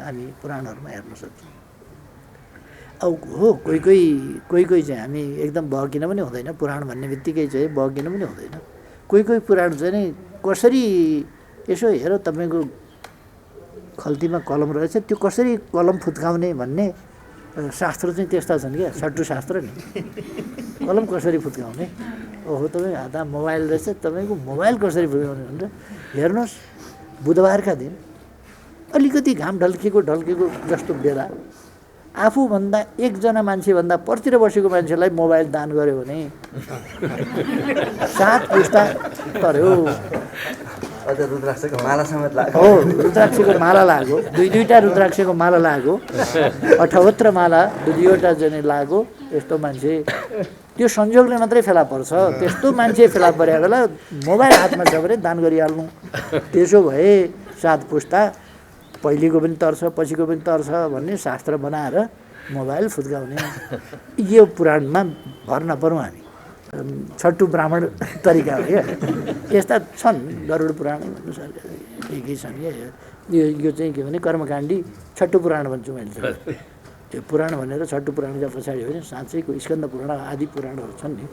हामी पुराणहरूमा हेर्न सक्छौँ। अब हो कोही चाहिँ हामी एकदम बहकिन पनि हुँदैन, पुराण भन्ने बित्तिकै चाहिँ बहकिन पनि हुँदैन। कोही पुराण चाहिँ नि कसरी, यसो हेर तपाईँको खल्तीमा कलम रहेछ, त्यो कसरी कलम फुत्काउने भन्ने शास्त्र चाहिँ त्यस्ता छन् क्या, सट्टु शास्त्र नि। कलम कसरी फुत्काउने, ओहो तपाईँ हातमा मोबाइल रहेछ, तपाईँको मोबाइल कसरी फुत्काउने भनेर हेर्नुहोस्। बुधबारका दिन अलिकति घाम ढल्केको जस्तो बेला आफूभन्दा एकजना मान्छेभन्दा परतिर बसेको मान्छेलाई मोबाइल दान गर्यो भने 7 पुस्ता पर्यो। रुद्राक्षको माला समेत लाग्यो। हो, रुद्राक्षको माला लाग्यो, 2-2टा रुद्राक्षको माला लाग्यो, 58 माला 2-2वटा जने लाग्यो। यस्तो मान्छे त्यो संयोगले मात्रै फेला पर्छ। त्यस्तो मान्छे फेला परेको बेला मोबाइल हातमा छ भने दान गरिहाल्नु। त्यसो भए 7 पुस्ता पहिलेको पनि तर्छ, पछिको पनि तर्छ भन्ने शास्त्र बनाएर मोबाइल फुत्काउने। यो पुराणमा भर नपरौँ हामी, छट्टु ब्राह्मण तरिका हो क्या। यस्ता छन् गरुड पुराण अनुसार के छन् क्या। यो चाहिँ के भने कर्मकाण्डी छट्टु पुराण भन्छु मैले। त्यो पुराण भनेर छट्टु पुराणका पछाडि होइन साँच्चैको स्कन्द पुराण आदि पुराणहरू छन् नि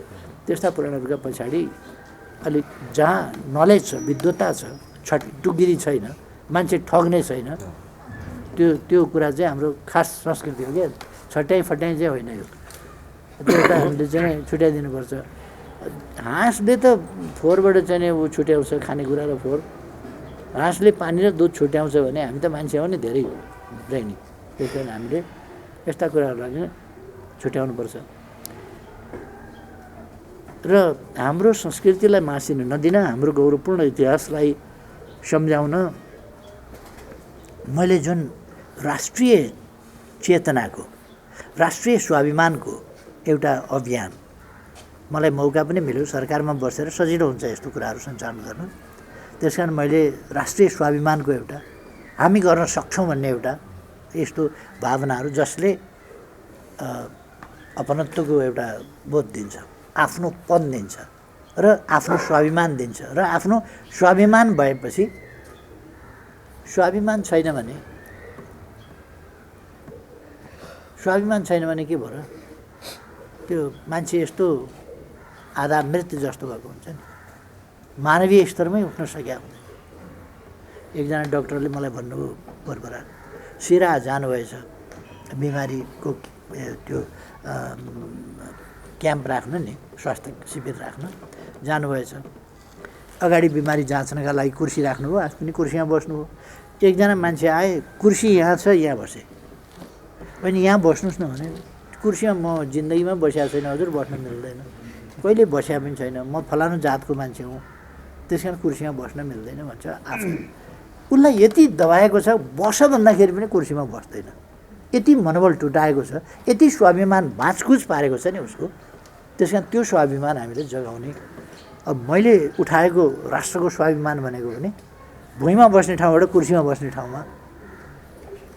त्यस्ता पुराणहरूका पछाडि अलिक जहाँ नलेज छ विद्वत्ता छ छट्टुगिरी छैन मान्छे ठग्ने छैन त्यो कुरा चाहिँ हाम्रो खास संस्कृति हो क्या छट्याइ फट्याइ चाहिँ होइन यो त्यो एउटा हामीले चाहिँ छुट्याइदिनुपर्छ हाँसले त फोहोरबाट चाहिँ ऊ छुट्याउँछ खानेकुरा र फोहोर हाँसले पानी र दुध छुट्याउँछ भने हामी त मान्छे हो नि धेरै ब्रेनी त्यस कारण हामीले यस्ता कुराहरूलाई चाहिँ छुट्याउनुपर्छ र हाम्रो संस्कृतिलाई मासिनु नदिन हाम्रो गौरवपूर्ण इतिहासलाई सम्झाउन मैले जुन राष्ट्रिय चेतनाको राष्ट्रिय स्वाभिमानको एउटा अभियान मलाई मौका पनि मिल्यो सरकारमा बसेर सजिलो हुन्छ यस्तो कुराहरू सञ्चालन गर्न त्यस कारण मैले राष्ट्रिय स्वाभिमानको एउटा हामी गर्न सक्छौँ भन्ने एउटा यस्तो भावनाहरू जसले अपनत्वको एउटा बोध दिन्छ आफ्नोपन दिन्छ र आफ्नो स्वाभिमान दिन्छ र आफ्नो स्वाभिमान भएपछि स्वाभिमान छैन भने के भयो र त्यो मान्छे यस्तो आधा मृत्यु जस्तो भएको हुन्छ नि मानवीय स्तरमै उठ्न सकेका हुँदैन एकजना डाक्टरले मलाई भन्नुभयो बरबरा सिरा जानुभएछ बिमारीको त्यो क्याम्प राख्नु नि स्वास्थ्य शिविर राख्न जानुभएछ अगाडि बिमारी जाँच्नका लागि कुर्सी राख्नुभयो आज पनि कुर्सीमा बस्नुभयो एकजना मान्छे आए कुर्सी यहाँ छ यहाँ बसे अनि यहाँ बस्नुहोस् न भने कुर्सीमा म जिन्दगीमा बसेको छैन हजुर बस्न मिल्दैन कहिले बसेको पनि छैन म फलानु जातको मान्छे हुँ त्यस कारण कुर्सीमा बस्न मिल्दैन भन्छ आफू उसलाई यति दबाएको छ बस भन्दाखेरि पनि कुर्सीमा बस्दैन यति मनोबल टुटाएको छ यति स्वाभिमान भाँचकुच पारेको छ नि उसको त्यस कारण त्यो स्वाभिमान हामीले जगाउने अब मैले उठाएको राष्ट्रको स्वाभिमान भनेको पनि भुइँमा बस्ने ठाउँबाट कुर्सीमा बस्ने ठाउँमा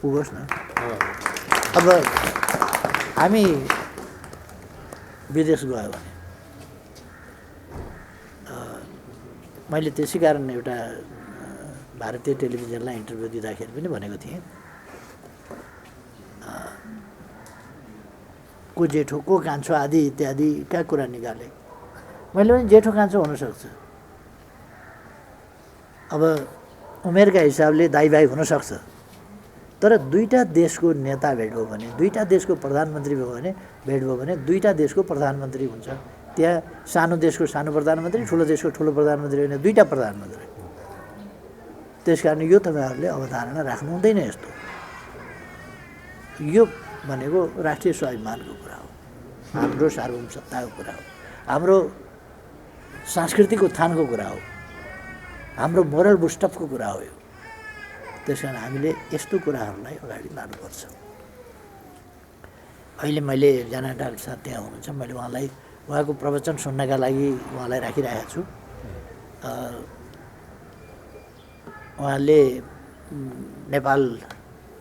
पुगोस् न अब हामी विदेश गयो भने मैले त्यसै कारण एउटा भारतीय टेलिभिजनलाई इन्टरभ्यू दिँदाखेरि पनि भनेको थिएँ को जेठो को कान्छो आदि इत्यादिका कुरा निकाले मैले पनि जेठो कान्छो हुनसक्छ अब उमेरका हिसाबले दाइ भाइ हुनसक्छ तर दुईवटा देशको नेता भेट भयो भने दुईवटा देशको प्रधानमन्त्री भयो भने भेट भयो भने दुईवटा देशको प्रधानमन्त्री हुन्छ त्यहाँ सानो देशको सानो प्रधानमन्त्री ठुलो देशको ठुलो प्रधानमन्त्री होइन दुईवटा प्रधानमन्त्री त्यस कारण यो तपाईँहरूले अवधारणा राख्नु हुँदैन यस्तो यो भनेको राष्ट्रिय स्वाभिमानको कुरा हो हाम्रो सार्वभौम सत्ताको कुरा हो हाम्रो सांस्कृतिक उत्थानको कुरा हो हाम्रो मोरल बुस्टअपको कुरा हो यो त्यस कारण हामीले यस्तो कुराहरूलाई अगाडि लानुपर्छ अहिले मैले एकजना डाक्टर साहब त्यहाँ हुनुहुन्छ मैले उहाँको प्रवचन सुन्नका लागि उहाँलाई राखिरहेको छु उहाँले नेपाल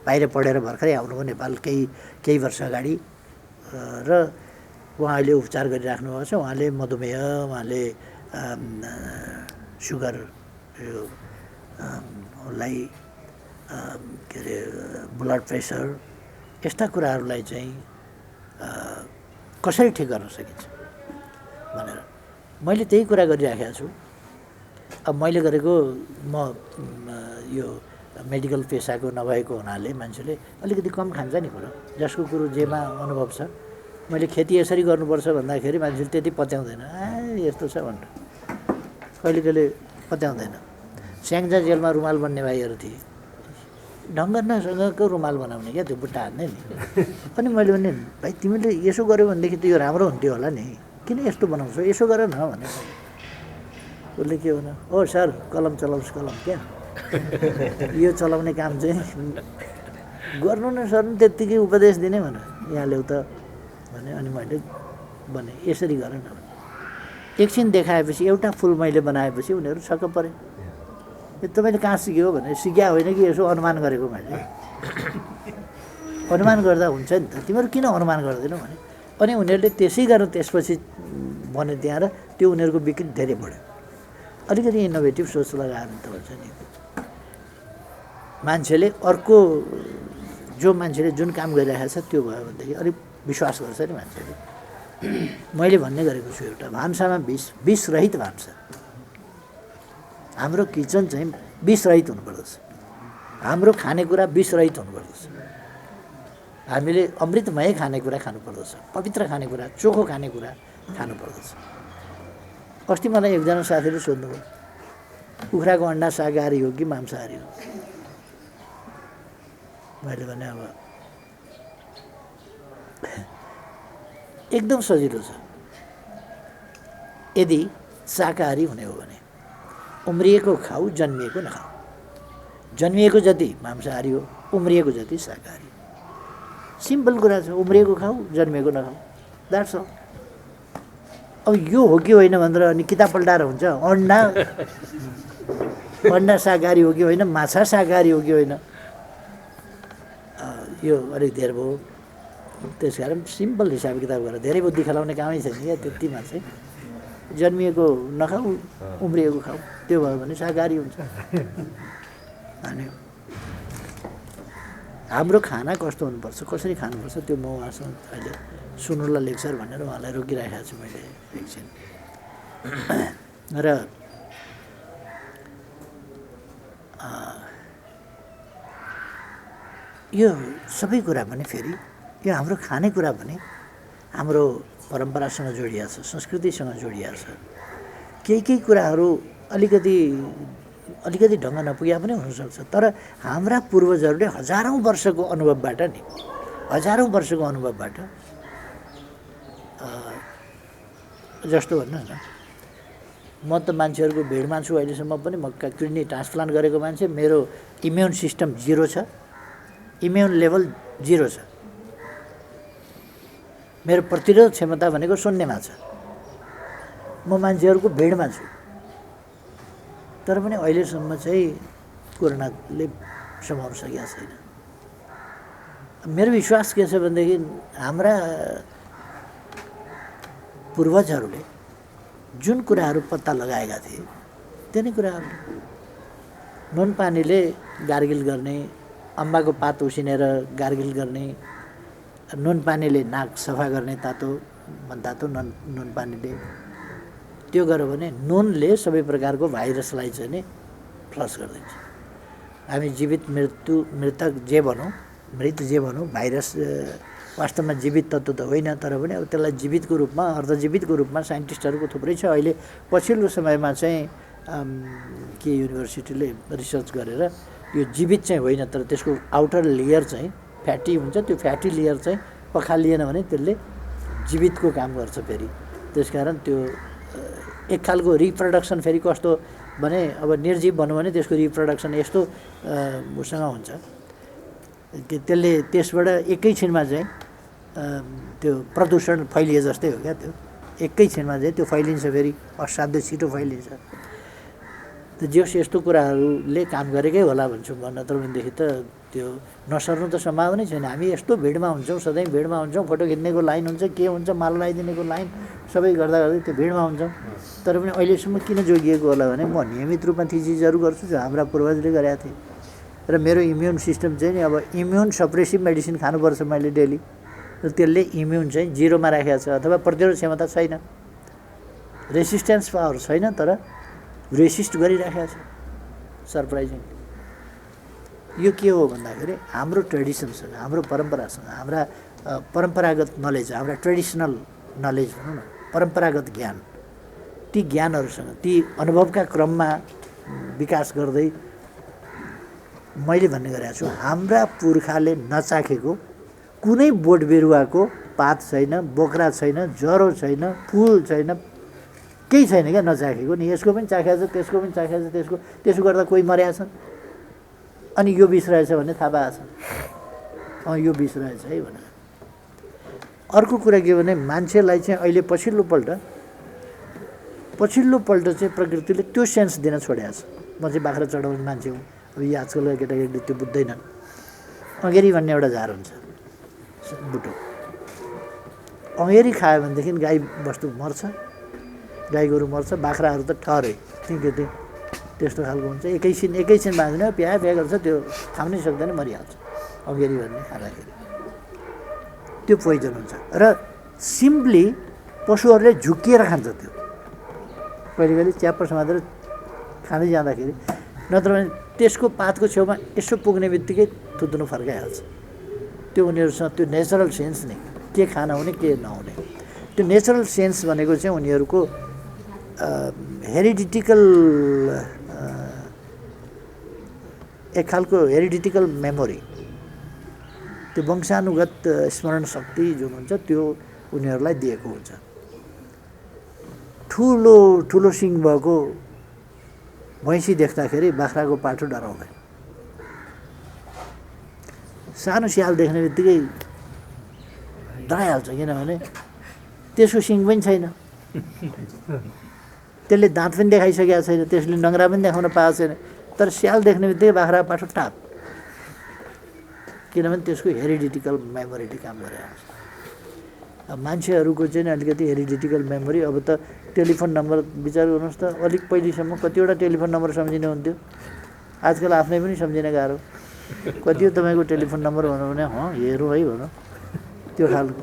बाहिर पढेर भर्खरै आउनुभयो नेपाल केही वर्ष अगाडि र उहाँ अहिले उपचार गरिराख्नु भएको छ उहाँले मधुमेह उहाँले सुगर लाई के अरे ब्लड प्रेसर यस्ता कुराहरूलाई चाहिँ कसरी ठिक गर्न सकिन्छ भनेर मैले त्यही कुरा गरिराखेको छु अब मैले गरेको म यो मेडिकल पेसाको नभएको हुनाले मान्छेले अलिकति कम खान्छ नि कुरो जसको कुरो जेमा अनुभव छ मैले खेती यसरी गर्नुपर्छ भन्दाखेरि मान्छेले त्यति पत्याउँदैन यस्तो छ भनेर कहिले कहिले पत्याउँदैन स्याङ्जा जेलमा रुमाल बन्ने भाइहरू थिए ढङ्ग नसँगको रुमाल बनाउने क्या त्यो बुट्टा हान्ने नि अनि मैले भने भाइ तिमीले यसो गर्यो भनेदेखि त यो राम्रो हुन्थ्यो होला नि किन यस्तो बनाउँछौ यसो गर न भने उसले के भन्यो ओ सर कलम चलाउँछ कलम क्या यो चलाउने काम चाहिँ गर्नु न सर त्यत्तिकै उपदेश दिने भने यहाँ ल्याउ त भने अनि मैले भने यसरी गर न एकछिन देखाएपछि एउटा फुल मैले बनाएपछि उनीहरू छक्क परे तपाईँले कहाँ सिक्यो भने सिक्या होइन कि यसो अनुमान गरेको मैले अनुमान गर्दा हुन्छ नि त तिमीहरू किन अनुमान गर्दैनौ भने अनि उनीहरूले त्यसै गरेर त्यसपछि भने त्यहाँ र त्यो उनीहरूको बिक्री धेरै बढ्यो अलिकति इनोभेटिभ सोच लगाएर त हुन्छ नि मान्छेले अर्को जो मान्छेले जुन काम गरिरहेको छ त्यो भयो भनेदेखि अलिक विश्वास गर्छ नि मान्छेले। मैले भन्ने गरेको छु एउटा भान्सामा विष रहित भान्सा, हाम्रो किचन चाहिँ विष रहित हुनुपर्दछ, हाम्रो खानेकुरा विष रहित हुनुपर्दछ, हामीले अमृतमय खानेकुरा खानुपर्दछ, पवित्र खानेकुरा, चोखो खानेकुरा खानुपर्दछ। अस्ति मलाई एकजना साथीले सोध्नुभयो कुखुराको अन्डा शाकाहारी हो कि मांसाहारी हो? मैले भने अब एकदम सजिलो छ। यदि शाकाहारी हुने हो भने उम्रिएको खाऊ, जन्मिएको नखाऊ। जन्मिएको जति मांसाहारी हो, उम्रिएको जति शाकाहारी। सिम्पल कुरा छ, उम्रिएको खाऊ, जन्मिएको नखाऊ, द्याट्स अल। अब यो हो कि होइन भनेर अनि किताब पल्टाएर हुन्छ? अन्डा शाकाहारी हो कि होइन, माछा शाकाहारी हो कि होइन, यो अलिक धेर भयो। त्यस कारण सिम्पल हिसाब किताब गरेर धेरै बुद्धि खेलाउने कामै छैन क्या। त्यतिमा चाहिँ जन्मिएको नखाऊ, उम्रिएको खाऊ, त्यो भयो भने शाकाहारी हुन्छ। अनि हाम्रो खाना कस्तो हुनुपर्छ, कसरी खानुपर्छ त्यो म उहाँसँग अहिले सुन्नुलाई लेक्चर भनेर उहाँलाई रोकिराखेको छु मैले एकछिन। र यो सबै कुरा पनि फेरि यो हाम्रो खानेकुरा पनि हाम्रो परम्परासँग जोडिएको छ, संस्कृतिसँग जोडिएको छ। केही कुराहरू अलिकति ढङ्ग नपुगे पनि हुनसक्छ, तर हाम्रा पूर्वजहरूले हजारौँ वर्षको अनुभवबाट जस्तो भन्नुहोस् न, म त मान्छेहरूको भिडमा छु अहिलेसम्म पनि। म किडनी ट्रान्सप्लान्ट गरेको मान्छे, मेरो इम्युन सिस्टम 0 छ, इम्युन लेभल 0 छ, मेरो प्रतिरोध क्षमता भनेको 0मा छ। म मान्छेहरूको भिडमा छु, तर पनि अहिलेसम्म चाहिँ कोरोनाले समाउन सकेको छैन। मेरो विश्वास के छ भनेदेखि हाम्रा पूर्वजहरूले जुन कुराहरू पत्ता लगाएका थिए त्यो नै कुराहरू, नुन पानीले गार्गिल गर्ने, अम्बाको पात उसिनेर गार्गिल गर्ने, नुन पानीले नाक सफा गर्ने, तातो नुन पानीले त्यो गर्यो भने नुनले सबै प्रकारको भाइरसलाई चाहिँ नि फ्लस गरिदिन्छ। हामी जीवित मृतक जे भनौँ, मृत जे भनौँ, भाइरस वास्तवमा जीवित तत्त्व त होइन, तर पनि अब त्यसलाई जीवितको रूपमा, अर्धजीवितको रूपमा साइन्टिस्टहरूको थुप्रै छ। अहिले पछिल्लो समयमा चाहिँ के युनिभर्सिटीले रिसर्च गरेर यो जीवित चाहिँ होइन, तर त्यसको आउटर लेयर चाहिँ फ्याटी हुन्छ, त्यो फ्याटी लेयर चाहिँ पखालिएन भने त्यसले जीवितको काम गर्छ फेरि। त्यसकारण त्यो एक खालको रिप्रोडक्सन फेरि कस्तो भने, अब निर्जीव भनौँ भने त्यसको रिप्रोडक्सन यस्तो उसँग हुन्छ कि त्यसले त्यसबाट एकैछिनमा चाहिँ त्यो प्रदूषण फैलिए जस्तै हो क्या। त्यो एकैछिनमा चाहिँ त्यो फैलिन्छ, फेरि असाध्यै छिटो फैलिन्छ। त जस यस्तो कुराहरूले काम गरेकै होला भन्छु म, नत्र भनेदेखि त त्यो नसर्नु त सम्भावनै छैन। हामी यस्तो भिडमा हुन्छौँ, सधैँ भिडमा हुन्छौँ, फोटो खिच्नेको लाइन हुन्छ, के हुन्छ, माल लगाइदिनेको लाइन, सबै गर्दा त्यो भिडमा हुन्छौँ। तर पनि अहिलेसम्म किन जोगिएको होला भने म नियमित रूपमा ती चिजहरू गर्छु जो हाम्रा पूर्वजले गरेका थिए। र मेरो इम्युन सिस्टम चाहिँ नि अब इम्युन सप्रेसिभ मेडिसिन खानुपर्छ मैले डेली, र त्यसले इम्युन चाहिँ 0मा राखेको छ, अथवा प्रतिरोध क्षमता छैन, रेसिस्टेन्स पावर छैन, तर रेसिस्ट गरिराखेको छ। सरप्राइजिङ यो के हो भन्दाखेरि हाम्रो ट्रेडिसनसँग, हाम्रो परम्परासँग, हाम्रा परम्परागत नलेज, हाम्रा ट्रेडिसनल नलेज भनौँ न, परम्परागत ज्ञान, ती ज्ञानहरूसँग, ती अनुभवका क्रममा विकास गर्दै मैले भन्ने गरेको छु, हाम्रा पुर्खाले नचाखेको कुनै बोट बिरुवाको पात छैन, बोक्रा छैन, जरो छैन, फुल छैन, केही छैन क्या नचाखेको। नि यसको पनि चाखेको छ, त्यसको पनि चाखेको छ, त्यसो गर्दा कोही मरेका छन्, अनि यो विष रहेछ भने थाहा पाएको छ, यो विष रहेछ है भनेर। अर्को कुरा के भने मान्छेलाई चाहिँ अहिले पछिल्लोपल्ट चाहिँ प्रकृतिले त्यो सेन्स दिन छोडेको छ। म चाहिँ बाख्रा चढाउने मान्छे हुँ, अब यो आजकल केटाकेटीले त्यो बुझ्दैनन्। अँगेरी भन्ने एउटा झार हुन्छ, बुटो, अँगेरी खायो भनेदेखि गाई बस्तु मर्छ, गाई गोरु मर्छ, बाख्राहरू त ठहरै त्यस्तो खालको हुन्छ। एकैछिन बाँच्ने, प्या गर्छ, त्यो खाउनै सक्दैन, मरिहाल्छ। अँगेरी भन्ने खाँदाखेरि त्यो पोइजन हुन्छ र सिम्पली पशुहरूले झुक्किएर खान्छ त्यो कहिले कहिले च्याप्प समातेर खाँदै जाँदाखेरि नत्र भने त्यसको पातको छेउमा यसो पुग्ने बित्तिकै थुत्नु फर्काइहाल्छ त्यो उनीहरूसँग त्यो नेचरल सेन्स नै के खाना हुने के नहुने त्यो नेचरल सेन्स भनेको चाहिँ उनीहरूको हेरिडिटिकल एक खालको हेरिडिटिकल मेमोरी त्यो वंशानुगत स्मरण शक्ति जुन हुन्छ त्यो उनीहरूलाई दिएको हुन्छ ठुलो ठुलो सिङ भएको भैँसी देख्दाखेरि बाख्राको पाठो डराउँदैन सानो स्याल देख्ने बित्तिकै डराइहाल्छ किनभने त्यसको सिङ पनि छैन त्यसले दाँत पनि देखाइसकेको छैन त्यसले नङ्ग्रा पनि देखाउन पाएको छैन तर स्याल देख्ने बित्तिकै बाख्रा पाठो टाप किनभने त्यसको हेरिडिटिकल मेमोरीले काम गरिरहेको छ अब मान्छेहरूको चाहिँ अलिकति हेरिडिटिकल मेमोरी अब त टेलिफोन नम्बर विचार गर्नुहोस् त अलिक पहिलेसम्म कतिवटा टेलिफोन नम्बर सम्झिने हुन्थ्यो आजकल आफ्नै पनि सम्झिन गाह्रो कति हो तपाईँको टेलिफोन नम्बर भनौँ भने हेरौँ है भनौँ त्यो खालको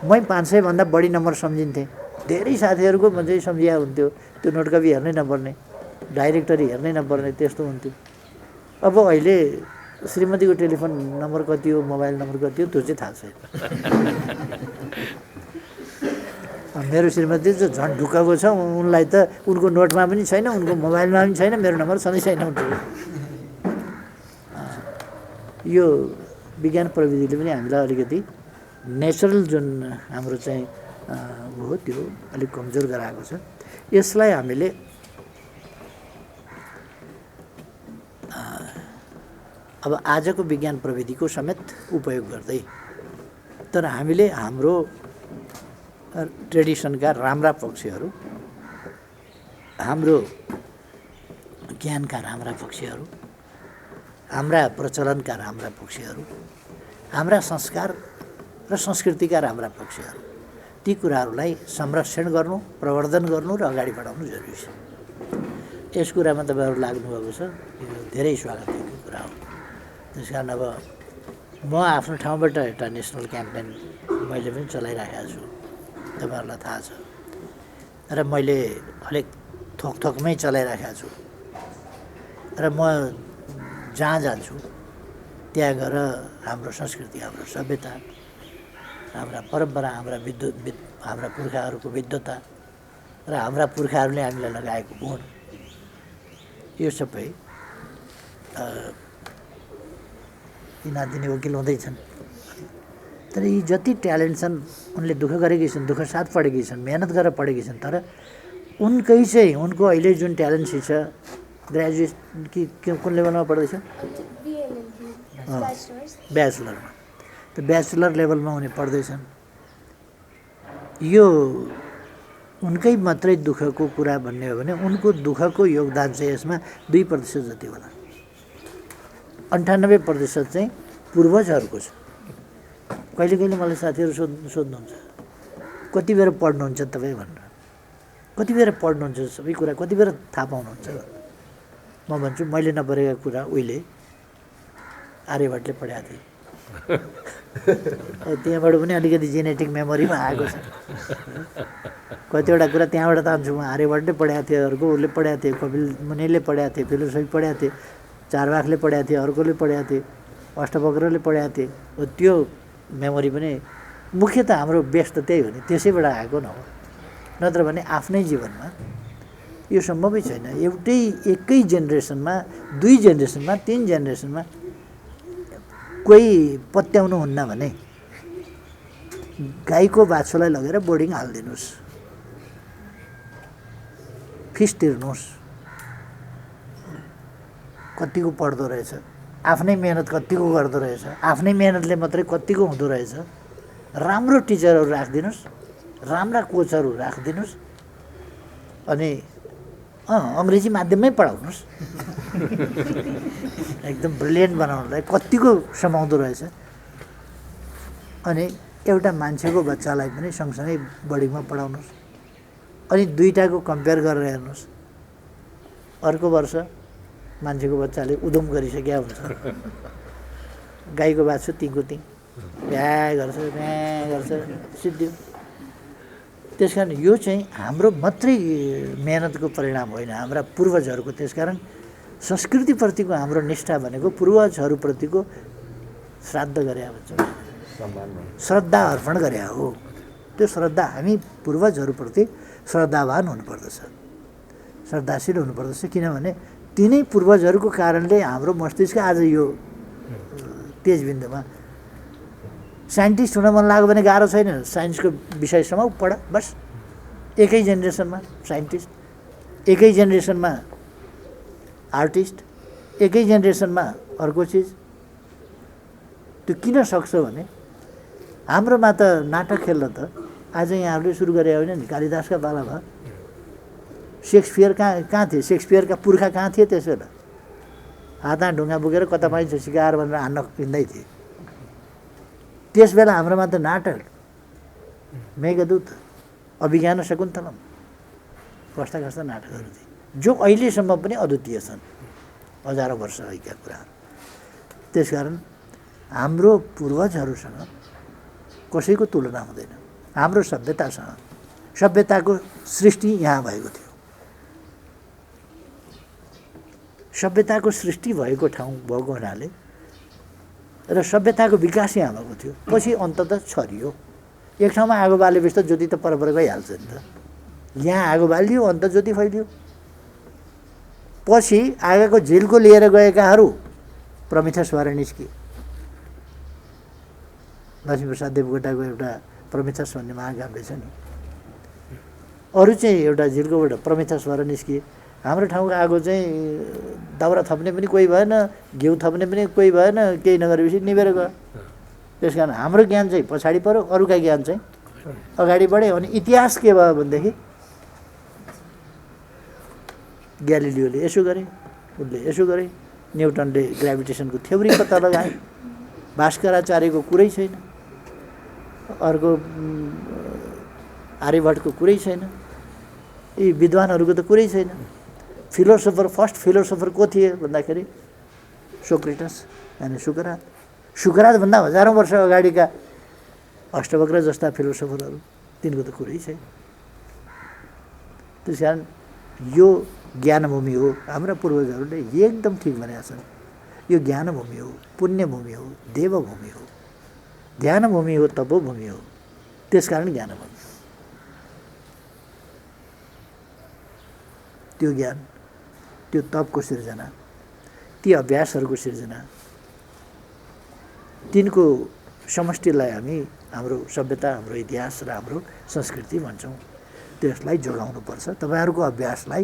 मै 500 भन्दा बढी नम्बर सम्झिन्थेँ धेरै साथीहरूको म चाहिँ सम्झिया हुन्थ्यो त्यो नोटकपी हेर्नै नपर्ने डाइरेक्टरी हेर्नै नपर्ने त्यस्तो हुन्थ्यो अब अहिले श्रीमतीको टेलिफोन नम्बर कति हो मोबाइल नम्बर कति हो त्यो चाहिँ थाहा छैन मेरो श्रीमती चाहिँ झन् ढुक्काको छ उनलाई त उनको नोटमा पनि छैन उनको मोबाइलमा पनि छैन मेरो नम्बर सधैँ छैन यो विज्ञान प्रविधिले पनि हामीलाई अलिकति नेचरल जुन हाम्रो चाहिँ हो त्यो अलिक कमजोर गराएको छ यसलाई हामीले अब आजको विज्ञान प्रविधिको समेत उपयोग गर्दै तर हामीले हाम्रो ट्रेडिसनका राम्रा पक्षहरू हाम्रो ज्ञानका राम्रा पक्षहरू हाम्रा प्रचलनका राम्रा पक्षहरू हाम्रा संस्कार र संस्कृतिका राम्रा पक्षहरू ती कुराहरूलाई संरक्षण गर्नु प्रवर्धन गर्नु र अगाडि बढाउनु जरुरी छ यस कुरामा तपाईँहरू लाग्नुभएको छ यो धेरै स्वागतको कुरा हो त्यस कारण अब म आफ्नो ठाउँबाट एउटा नेसनल क्याम्पेन मैले पनि चलाइरहेको छु तपाईँहरूलाई थाहा छ र मैले अलिक थोकमै चलाइरहेको छु र म जहाँ जान्छु त्यहाँ गएर हाम्रो संस्कृति हाम्रो सभ्यता हाम्रा परम्परा हाम्रा पुर्खाहरूको विद्वता र हाम्रा पुर्खाहरूले हामीलाई लगाएको गुण यो सबै दिनादिनै वकिल हुँदैछन् तर यी जति ट्यालेन्ट छन् उनले दुःख गरेकी छन् दुःख साथ पढेकी छन् मेहनत गरेर पढेकी छन् तर उनकै चाहिँ उनको अहिले जुन ट्यालेन्ट छ ग्रेजुएट कि कुन लेभलमा पढ्दैछ ब्याचलरमा त ब्याचलर लेभलमा उनी पढ्दैछन् यो उनकै मात्रै दुःखको कुरा भन्ने हो भने उनको दुःखको योगदान चाहिँ यसमा 2% जति होला 98% चाहिँ पूर्वजहरूको छ कहिले कहिले मलाई साथीहरू सोध्नुहुन्छ कति बेर पढ्नुहुन्छ तपाईँ भनेर कति बेर पढ्नुहुन्छ सबै कुरा कति बेर थाहा पाउनुहुन्छ म भन्छु मैले नपढेका कुरा उहिले आर्यभट्टले पढाएको थिएँ त्यहाँबाट पनि अलिकति जेनेटिक मेमोरीमा आएको छ कतिवटा कुरा त्यहाँबाट तान्छु म आर्यभट्टले पढाएको थिएँ अर्को उसले पढाएको थिएँ कपिल मुनिले पढाएको थिएँ फिलोसफी पढाएको थिएँ चारवाकले पढाएको थिएँ अर्कोले पढाएको थिएँ अष्टवक्रले पढाएको थिएँ त्यो मेमोरी पनि मुख्य त हाम्रो बेस त त्यही हो नि त्यसैबाट आएको न हो नत्र भने आफ्नै जीवनमा यो सम्भवै छैन एकै जेनेरेसनमा 2 जेनेरेसनमा 3 जेनेरेसनमा कोही पत्याउनु हुन्न भने गाईको बाछोलाई लगेर बोर्डिङ हालिदिनुहोस् फिस तिर्नुहोस् कतिको पढ्दो रहेछ आफ्नै मेहनत कतिको गर्दो रहेछ आफ्नै मेहनतले मात्रै कतिको हुँदो रहेछ राम्रो टिचरहरू राखिदिनुहोस् राम्रा कोचहरू राखिदिनुहोस् अनि अङ्ग्रेजी माध्यममै पढाउनुहोस् एकदम ब्रिलियन्ट बनाउनलाई कतिको समाउँदो रहेछ अनि एउटा मान्छेको बच्चालाई पनि सँगसँगै बोर्डिङमा पढाउनुहोस् अनि दुईटाको कम्पेयर गरेर हेर्नुहोस् अर्को वर्ष मान्छेको बच्चाले उद्यम गरिसकेका हुन्छ गाईको बाछो तिङको तिङ भ्या गर्छ सिद्धियो। त्यस कारण यो चाहिँ हाम्रो मात्रै मेहनतको परिणाम होइन, हाम्रा पूर्वजहरूको। त्यसकारण संस्कृतिप्रतिको हाम्रो निष्ठा भनेको पूर्वजहरूप्रतिको श्राद्ध गरे भन्छ, श्रद्धा अर्पण गरे हो। त्यो श्रद्धा हामी पूर्वजहरूप्रति श्रद्धावान हुनुपर्दछ, श्रद्धाशील हुनुपर्दछ। किनभने तिनै पूर्वजहरूको कारणले हाम्रो मस्तिष्क आज यो तेज बिन्दुमा। साइन्टिस्ट हुन मन लाग्यो भने गाह्रो छैन, साइन्सको विषयसम्म पढ बस। एकै जेनेरेसनमा साइन्टिस्ट, एकै जेनेरेसनमा आर्टिस्ट, एकै जेनेरेसनमा अर्को चिज। त्यो किन सक्छ भने हाम्रोमा त नाटक खेल्न त आज यहाँहरूले सुरु गरे होइन नि। कालिदासका पाला भयो, सेक्सपियर कहाँ थिए? सेक्सपियरका पुर्खा कहाँ थिए त्यस बेला? हातमा ढुङ्गा बोकेर कता पाइन्छ सिकार भनेर हान्न हिँड्दै थिए। त्यस बेला हाम्रोमा त नाटक, मेघदूत, अभिज्ञान शकुन्तलम, कस्ता कस्ता नाटकहरू थिए जो अहिलेसम्म पनि अद्वितीय छन्, हजारौँ वर्ष अघिका कुराहरू। त्यसकारण हाम्रो पूर्वजहरूसँग कसैको तुलना हुँदैन। हाम्रो सभ्यतासँग, सभ्यताको सृष्टि यहाँ भएको थियो, सभ्यताको सृष्टि भएको ठाउँ भएको हुनाले र सभ्यताको विकास यहाँ भएको थियो। पछि अन्ततः छरियो। एक ठाउँमा आगो बालेपछि त ज्योति त परपर गइहाल्छ नि त। यहाँ आगो बालियो, अन्त ज्योति फैलियो। पछि आगोको झिल्को लिएर गएकाहरू प्रमिथसबाट निस्किए। लक्ष्मीप्रसाद देवकोटाको एउटा प्रमिथस भन्ने महाकाव्य छ नि, अरू चाहिँ एउटा झिल्कोबाट प्रमिथसबाट निस्किए। हाम्रो ठाउँको आगो चाहिँ दाउरा थप्ने पनि कोही भएन, घिउ थप्ने पनि कोही भएन, केही नगरेपछि निभेर गयो। त्यस कारण हाम्रो ज्ञान चाहिँ पछाडि पऱ्यो, अरूका ज्ञान चाहिँ अगाडि बढ्यो। अनि इतिहास के भयो भनेदेखि ग्यालिलियोले यसो गरे, उसले यसो गरे, न्युटनले ग्राभिटेसनको थ्योरी पत्ता लगाए, भास्कराचार्यको कुरै छैन, अर्को आर्यभट्टको कुरै छैन, यी विद्वानहरूको त कुरै छैन। फिलोसोफर, फर्स्ट फिलोसोफर को थिए भन्दाखेरि सोक्रेटस यानि सुकरात। सुकरातभन्दा हजारौँ वर्ष अगाडिका अष्टवक्र जस्ता फिलोसोफरहरू, तिनको त कुरै छैन। त्यस कारण यो ज्ञानभूमि हो। हाम्रा पूर्वजहरूले एकदम ठिक भनेका छन्, यो ज्ञानभूमि हो, पुण्यभूमि हो, देवभूमि हो, ध्यानभूमि हो, तपोभूमि हो। त्यसकारण ज्ञानभूमि। त्यो ज्ञान, त्यो तपको सिर्जना, ती अभ्यासहरूको सिर्जना, तिनको समष्टिलाई हामी हाम्रो सभ्यता, हाम्रो इतिहास र हाम्रो संस्कृति भन्छौँ। त्यसलाई जोगाउनुपर्छ। तपाईँहरूको अभ्यासलाई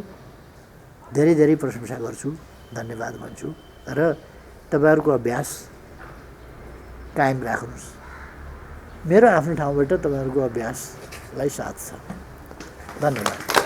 धेरै धेरै प्रशंसा गर्छु, धन्यवाद भन्छु। र तपाईँहरूको अभ्यास कायम राख्नुहोस्। मेरो आफ्नो ठाउँबाट तपाईँहरूको अभ्यासलाई साथ छ। धन्यवाद।